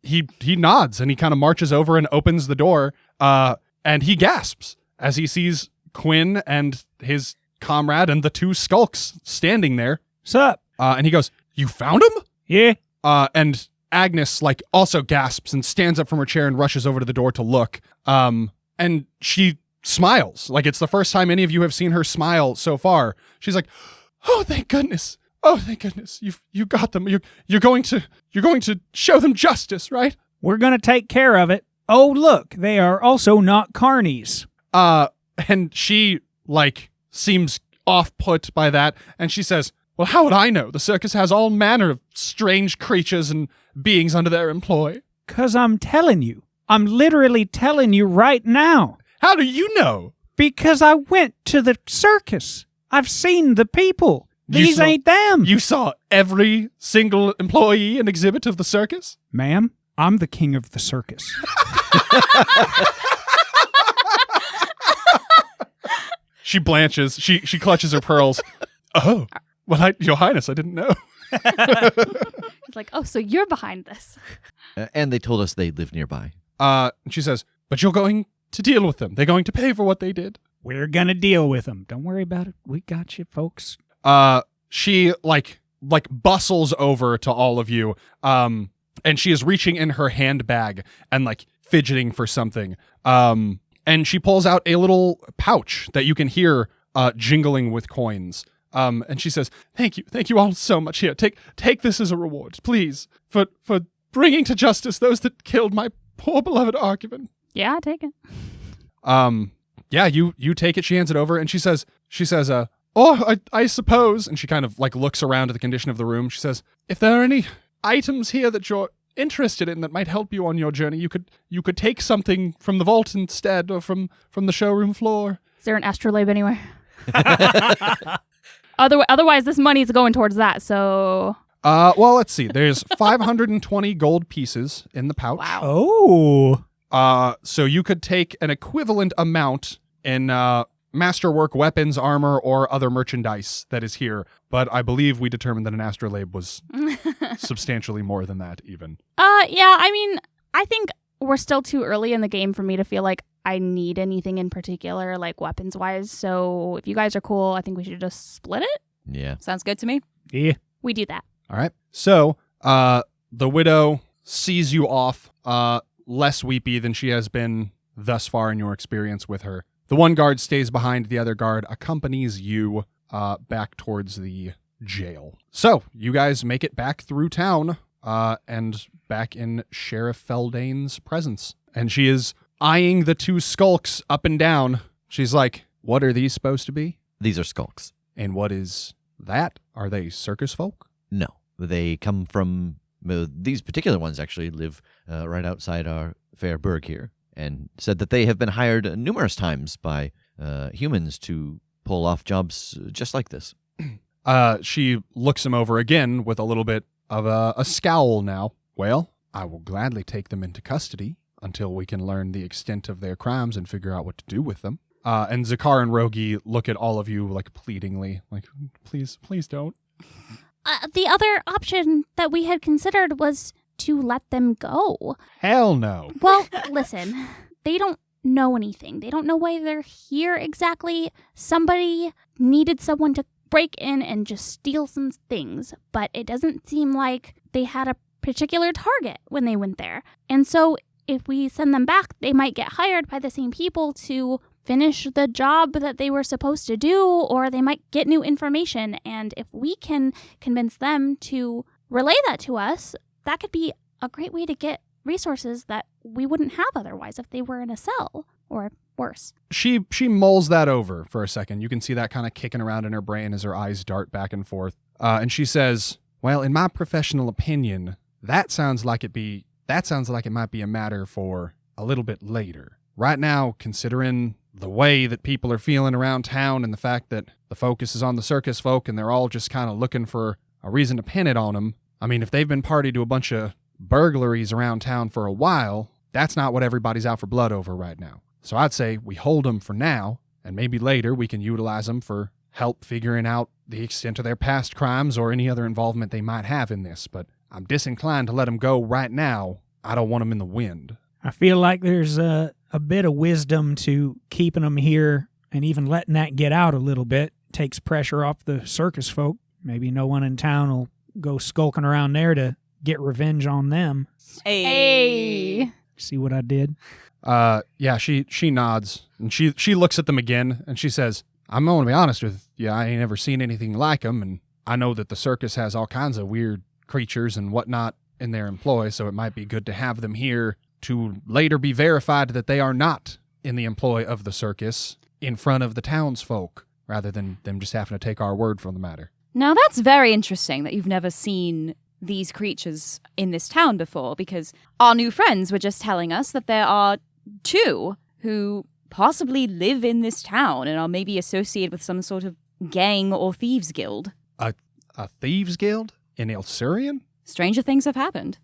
He nods and he kind of marches over and opens the door. And he gasps as he sees Quinn and his comrade and the two skulks standing there. Sup? And he goes, "You found him?" Yeah. And Agnes also gasps and stands up from her chair and rushes over to the door to look. And she smiles. Like it's the first time any of you have seen her smile so far. She's like, "Oh, thank goodness. Oh, thank goodness. You got them. You're going to show them justice, right?" We're going to take care of it. Oh, look, they are also not carnies. And she seems off-put by that, and she says, "Well, how would I know? The circus has all manner of strange creatures and beings under their employ." 'Cause I'm telling you. I'm literally telling you right now. How do you know? Because I went to the circus. I've seen the people. These ain't them. You saw every single employee and exhibit of the circus? Ma'am, I'm the king of the circus. She blanches. She clutches her pearls. "Oh, well, Your Highness, I didn't know." He's like, "Oh, so you're behind this." And they told us they live nearby. She says, "But you're going to deal with them. They're going to pay for what they did." We're gonna deal with them. Don't worry about it. We got you, folks. She bustles over to all of you. And she is reaching in her handbag and fidgeting for something. And she pulls out a little pouch that you can hear jingling with coins. And she says, thank you all so much. Here, take this as a reward, please, for bringing to justice those that killed my poor beloved Archivin." Yeah, I take it. Yeah, you take it. She hands it over, and she says, "Oh, I suppose," and she kind of looks around at the condition of the room. She says, "If there are any items here that you're interested in that might help you on your journey, you could take something from the vault instead, or from the showroom floor." Is there an astrolabe anywhere? Otherwise, this money's going towards that. So, well, let's see. There's 520 gold pieces in the pouch. Wow. Oh. So you could take an equivalent amount in masterwork weapons, armor, or other merchandise that is here. But I believe we determined that an astrolabe was substantially more than that, even. Yeah. I mean, I think we're still too early in the game for me to feel like I need anything in particular, weapons wise. So if you guys are cool, I think we should just split it. Yeah. Sounds good to me. Yeah. We do that. All right. So the widow sees you off, less weepy than she has been thus far in your experience with her. The one guard stays behind. The other guard accompanies you back towards the jail. So you guys make it back through town and back in Sheriff Feldane's presence. And she is eyeing the two skulks up and down. She's like, "What are these supposed to be?" These are skulks. "And what is that? Are they circus folk?" No, they come from... these particular ones actually live right outside our fair burg here, and said that they have been hired numerous times by humans to pull off jobs just like this. She looks him over again with a little bit of a scowl now. "Well, I will gladly take them into custody until we can learn the extent of their crimes and figure out what to do with them." And Zakar and Rogi look at all of you pleadingly, please don't. The other option that we had considered was to let them go. Hell no. Well, listen, they don't know anything. They don't know why they're here exactly. Somebody needed someone to break in and just steal some things, but it doesn't seem like they had a particular target when they went there. And so if we send them back, they might get hired by the same people to finish the job that they were supposed to do, or they might get new information. And if we can convince them to relay that to us, that could be a great way to get resources that we wouldn't have otherwise if they were in a cell, or worse. She mulls that over for a second. You can see that kind of kicking around in her brain as her eyes dart back and forth. And she says, well, in my professional opinion, that sounds like it might be a matter for a little bit later. Right now, considering the way that people are feeling around town and the fact that the focus is on the circus folk and they're all just kind of looking for a reason to pin it on them. I mean, if they've been party to a bunch of burglaries around town for a while, that's not what everybody's out for blood over right now. So I'd say we hold them for now, and maybe later we can utilize them for help figuring out the extent of their past crimes or any other involvement they might have in this. But I'm disinclined to let them go right now. I don't want them in the wind. I feel like there's a bit of wisdom to keeping them here and even letting that get out a little bit. Takes pressure off the circus folk. Maybe no one in town will go skulking around there to get revenge on them. Hey. See what I did? Yeah, she nods, and she looks at them again, and she says, I'm going to be honest with you, I ain't never seen anything like them, and I know that the circus has all kinds of weird creatures and whatnot in their employ, so it might be good to have them here to later be verified that they are not in the employ of the circus in front of the townsfolk, rather than them just having to take our word for the matter. Now that's very interesting that you've never seen these creatures in this town before, because our new friends were just telling us that there are 2 who possibly live in this town and are maybe associated with some sort of gang or thieves guild. A thieves guild? In Ilsurian? Stranger things have happened.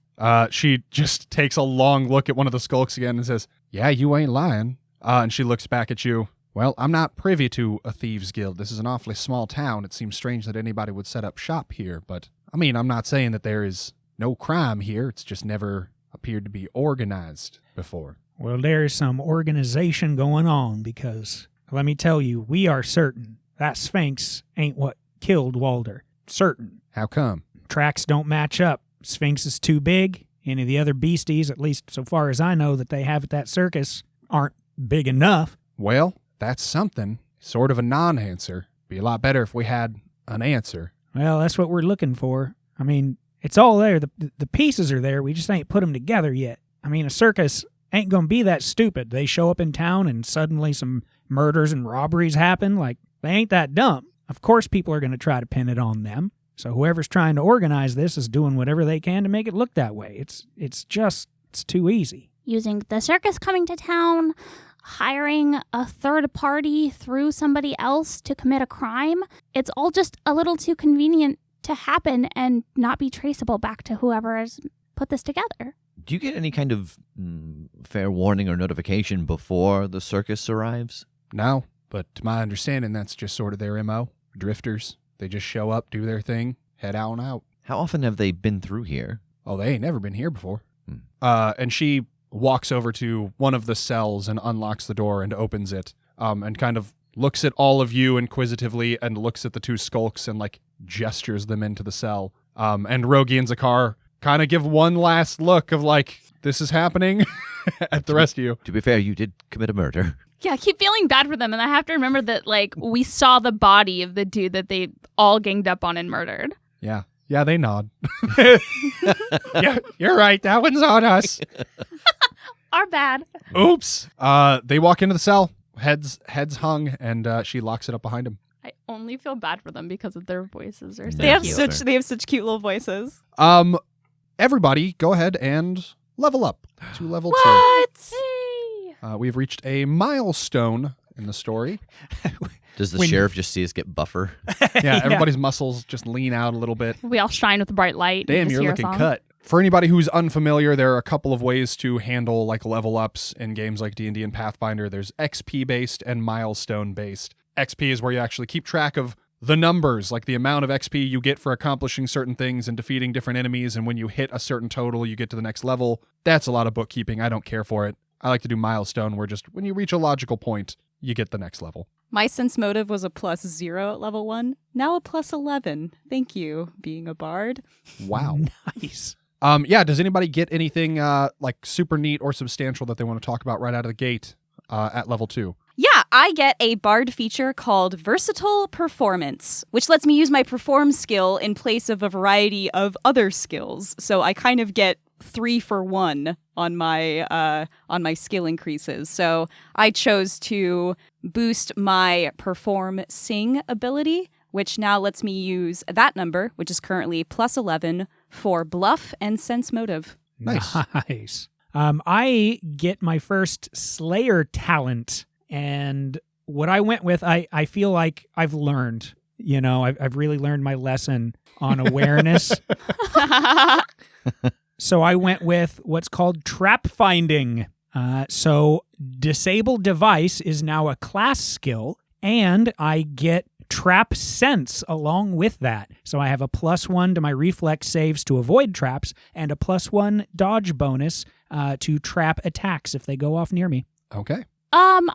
She just takes a long look at one of the skulks again and says, yeah, you ain't lying. And she looks back at you. Well, I'm not privy to a thieves guild. This is an awfully small town. It seems strange that anybody would set up shop here, but I mean, I'm not saying that there is no crime here. It's just never appeared to be organized before. Well, there's some organization going on because, let me tell you, we are certain that Sphinx ain't what killed Walder. Certain. How come? Tracks don't match up. Sphinx is too big. Any of the other beasties, at least so far as I know that they have at that circus, aren't big enough. Well, that's something. Sort of a non-answer. Be a lot better if we had an answer. Well, that's what we're looking for. I mean, it's all there. The pieces are there. We just ain't put them together yet. I mean, a circus ain't going to be that stupid. They show up in town and suddenly some murders and robberies happen. Like, they ain't that dumb. Of course people are going to try to pin it on them. So whoever's trying to organize this is doing whatever they can to make it look that way. It's too easy. Using the circus coming to town, hiring a third party through somebody else to commit a crime, it's all just a little too convenient to happen and not be traceable back to whoever has put this together. Do you get any kind of fair warning or notification before the circus arrives? No, but to my understanding, that's just sort of their MO. Drifters. They just show up, do their thing, head out and out. How often have they been through here? Oh, they ain't never been here before. And she walks over to one of the cells and unlocks the door and opens it, and kind of looks at all of you inquisitively and looks at the 2 skulks and, like, gestures them into the cell. And Rogi and Zakar kind of give one last look of, like, this is happening at the rest of you. To be fair, you did commit a murder. Yeah, I keep feeling bad for them, and I have to remember that, like, we saw the body of the dude that they all ganged up on and murdered. Yeah, they nod. Yeah, you're right. That one's on us. Our bad. Oops. They walk into the cell, heads hung, and she locks it up behind him. I only feel bad for them because of their voices are so They have cute. such cute little voices. Everybody, go ahead and level up to level 2. What? We've reached a milestone in the story. Does the sheriff just see us get buffer? Yeah, everybody's muscles just lean out a little bit. We all shine with bright light. Damn, Just you're hear looking us on. cut. For anybody who's unfamiliar, there are a couple of ways to handle like level ups in games like D&D and Pathfinder. There's XP based and milestone based. XP is where you actually keep track of the numbers, like the amount of XP you get for accomplishing certain things and defeating different enemies, and when you hit a certain total, you get to the next level. That's a lot of bookkeeping. I don't care for it. I like to do milestone, where just when you reach a logical point, you get the next level. My sense motive was a +0 at level 1, now a +11. Thank you, being a bard. Wow. Nice. Yeah, does anybody get anything like super neat or substantial that they want to talk about right out of the gate at level 2? Yeah, I get a bard feature called Versatile Performance, which lets me use my perform skill in place of a variety of other skills. So I kind of get 3 for 1 on my skill increases. So I chose to boost my perform sing ability, which now lets me use that number, which is currently +11, for bluff and sense motive. Nice. Nice. I get my first Slayer talent, and what I went with, I feel like I've learned. You know, I've really learned my lesson on awareness. So I went with what's called trap finding. So disable device is now a class skill, and I get trap sense along with that. So I have a +1 to my reflex saves to avoid traps, and a +1 dodge bonus to trap attacks if they go off near me. Okay.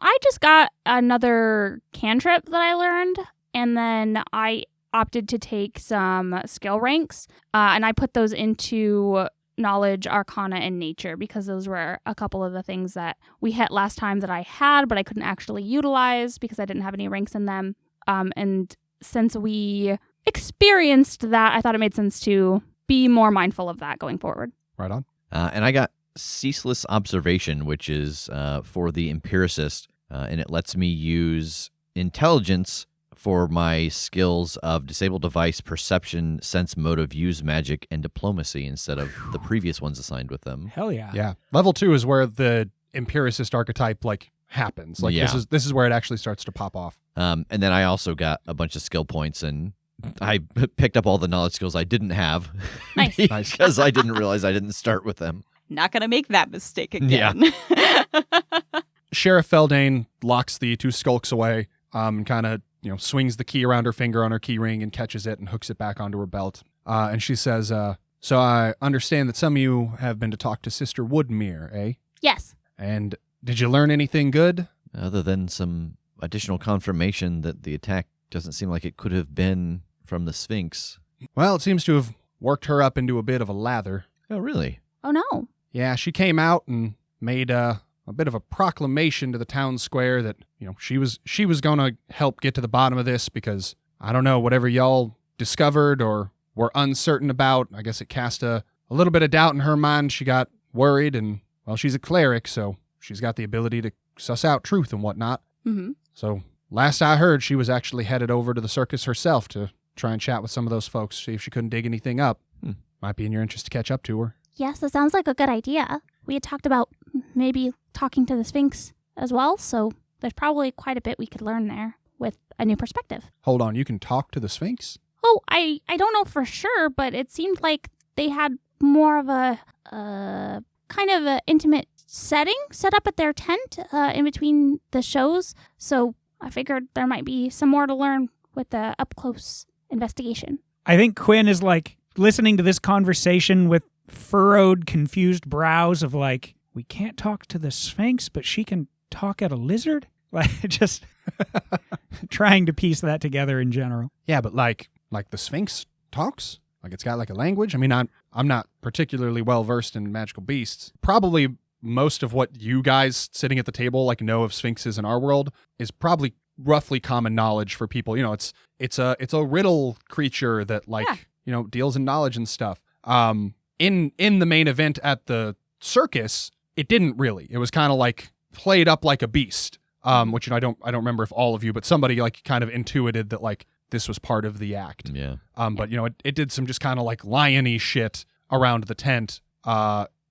I just got another cantrip that I learned, and then I opted to take some skill ranks, and I put those into knowledge, arcana, and nature, because those were a couple of the things that we hit last time that I had, but I couldn't actually utilize because I didn't have any ranks in them. And since we experienced that, I thought it made sense to be more mindful of that going forward. Right on. And I got Ceaseless Observation, which is for the Empiricist, and it lets me use intelligence for my skills of Disable Device, Perception, Sense Motive, Use Magic, and Diplomacy instead of the previous ones assigned with them. Hell yeah. Yeah. Level 2 is where the Empiricist archetype happens. This is where it actually starts to pop off. And then I also got a bunch of skill points, and I picked up all the knowledge skills I didn't have. Nice. Because I didn't realize I didn't start with them. Not gonna make that mistake again. Sheriff Feldane locks the 2 skulks away, and kind of swings the key around her finger on her key ring and catches it and hooks it back onto her belt. And she says, so I understand that some of you have been to talk to Sister Woodmere, eh? Yes. And did you learn anything good? Other than some additional confirmation that the attack doesn't seem like it could have been from the Sphinx. Well, it seems to have worked her up into a bit of a lather. Oh, really? Oh, no. Yeah, she came out and made a bit of a proclamation to the town square that, she was going to help get to the bottom of this because, I don't know, whatever y'all discovered or were uncertain about, I guess it cast a little bit of doubt in her mind. She got worried, and, well, she's a cleric, so she's got the ability to suss out truth and whatnot. Mm-hmm. So last I heard, she was actually headed over to the circus herself to try and chat with some of those folks, see if she couldn't dig anything up. Might be in your interest to catch up to her. Yes, that sounds like a good idea. We had talked about maybe talking to the Sphinx as well, so there's probably quite a bit we could learn there with a new perspective. Hold on, you can talk to the Sphinx? Oh, I don't know for sure, but it seemed like they had more of a kind of an intimate setting set up at their tent in between the shows, so I figured there might be some more to learn with the up-close investigation. I think Quinn is listening to this conversation with furrowed, confused brows of we can't talk to the Sphinx, but she can talk at a lizard? Just trying to piece that together in general. Yeah, but like the Sphinx talks? It's got a language? I mean, I'm not particularly well versed in magical beasts. Probably most of what you guys sitting at the table know of Sphinxes in our world is probably roughly common knowledge for people. It's a riddle creature that deals in knowledge and stuff. In the main event at the circus, it didn't really. It was kind of played up like a beast. Which I don't remember if all of you, but somebody kind of intuited that this was part of the act. Yeah. But it did some just kind of lion-y shit around the tent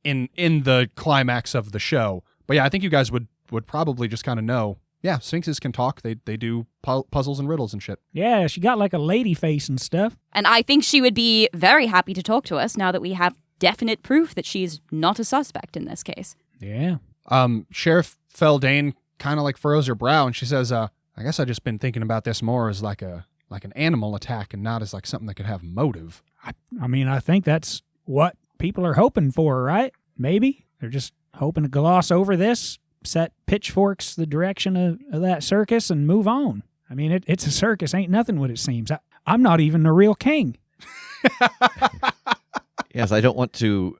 in the climax of the show. But yeah, I think you guys would probably just kind of know. Yeah, Sphinxes can talk. They do puzzles and riddles and shit. Yeah, she got a lady face and stuff. And I think she would be very happy to talk to us now that we have definite proof that she's not a suspect in this case. Yeah. Sheriff Feldane kind of furrows her brow and she says, I guess I just been thinking about this more as a like an animal attack and not as like something that could have motive. I mean, I think that's what people are hoping for, right? Maybe. They're just hoping to gloss over this, set pitchforks the direction of that circus, and move on. I mean, it's a circus. Ain't nothing what it seems. I'm not even the real king. Yes, I don't want to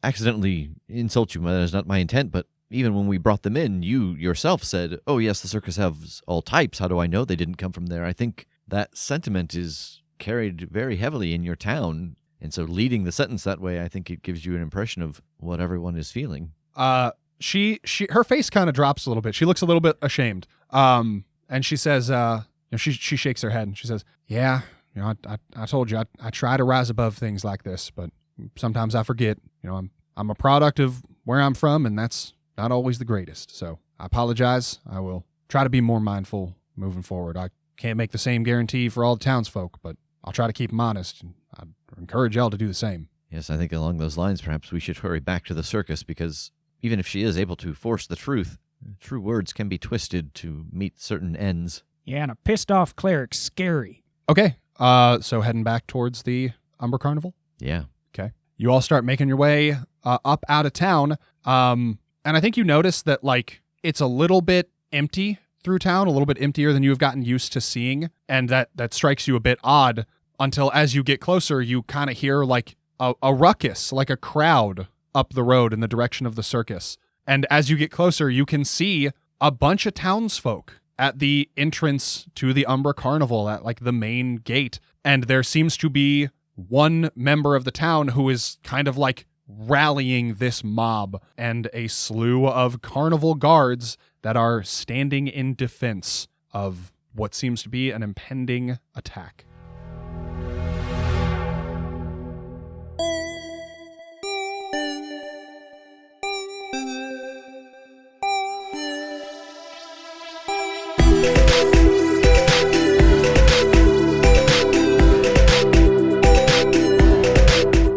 accidentally insult you. That is not my intent, but even when we brought them in, you yourself said, oh, yes, the circus has all types. How do I know they didn't come from there? I think that sentiment is carried very heavily in your town. And so leading the sentence that way, I think it gives you an impression of what everyone is feeling. Her face kind of drops a little bit. She looks a little bit ashamed. And she says, she shakes her head and she says, yeah, I told you, I try to rise above things like this, but sometimes I forget. I'm a product of where I'm from, and that's not always the greatest. So I apologize. I will try to be more mindful moving forward. I can't make the same guarantee for all the townsfolk, but I'll try to keep them honest, and I'd encourage y'all to do the same. Yes, I think along those lines, perhaps we should hurry back to the circus, because even if she is able to force the truth, true words can be twisted to meet certain ends. Yeah, and a pissed-off cleric's scary. Okay, so heading back towards the Umbra Carnival? Yeah. Okay. You all start making your way up out of town, and I think you notice that, like, it's a little bit empty through town, a little bit emptier than you've gotten used to seeing, and that strikes you a bit odd until as you get closer, you kind of hear, like, a ruckus, like a crowd up the road in the direction of the circus. And as you get closer, you can see a bunch of townsfolk at the entrance to the Umbra Carnival at, like, the main gate. And there seems to be one member of the town who is kind of, like, rallying this mob, and a slew of carnival guards that are standing in defense of what seems to be an impending attack.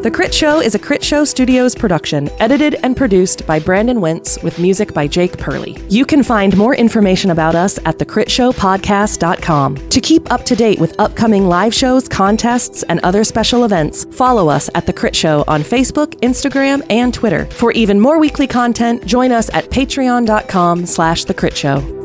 The Critshow is a Critshow Studios production, edited and produced by Brandon Wentz with music by Jake Purley. You can find more information about us at thecritshowpodcast.com. To keep up to date with upcoming live shows, contests, and other special events, follow us at The Crit Show on Facebook, Instagram, and Twitter. For even more weekly content, join us at patreon.com/thecritShow.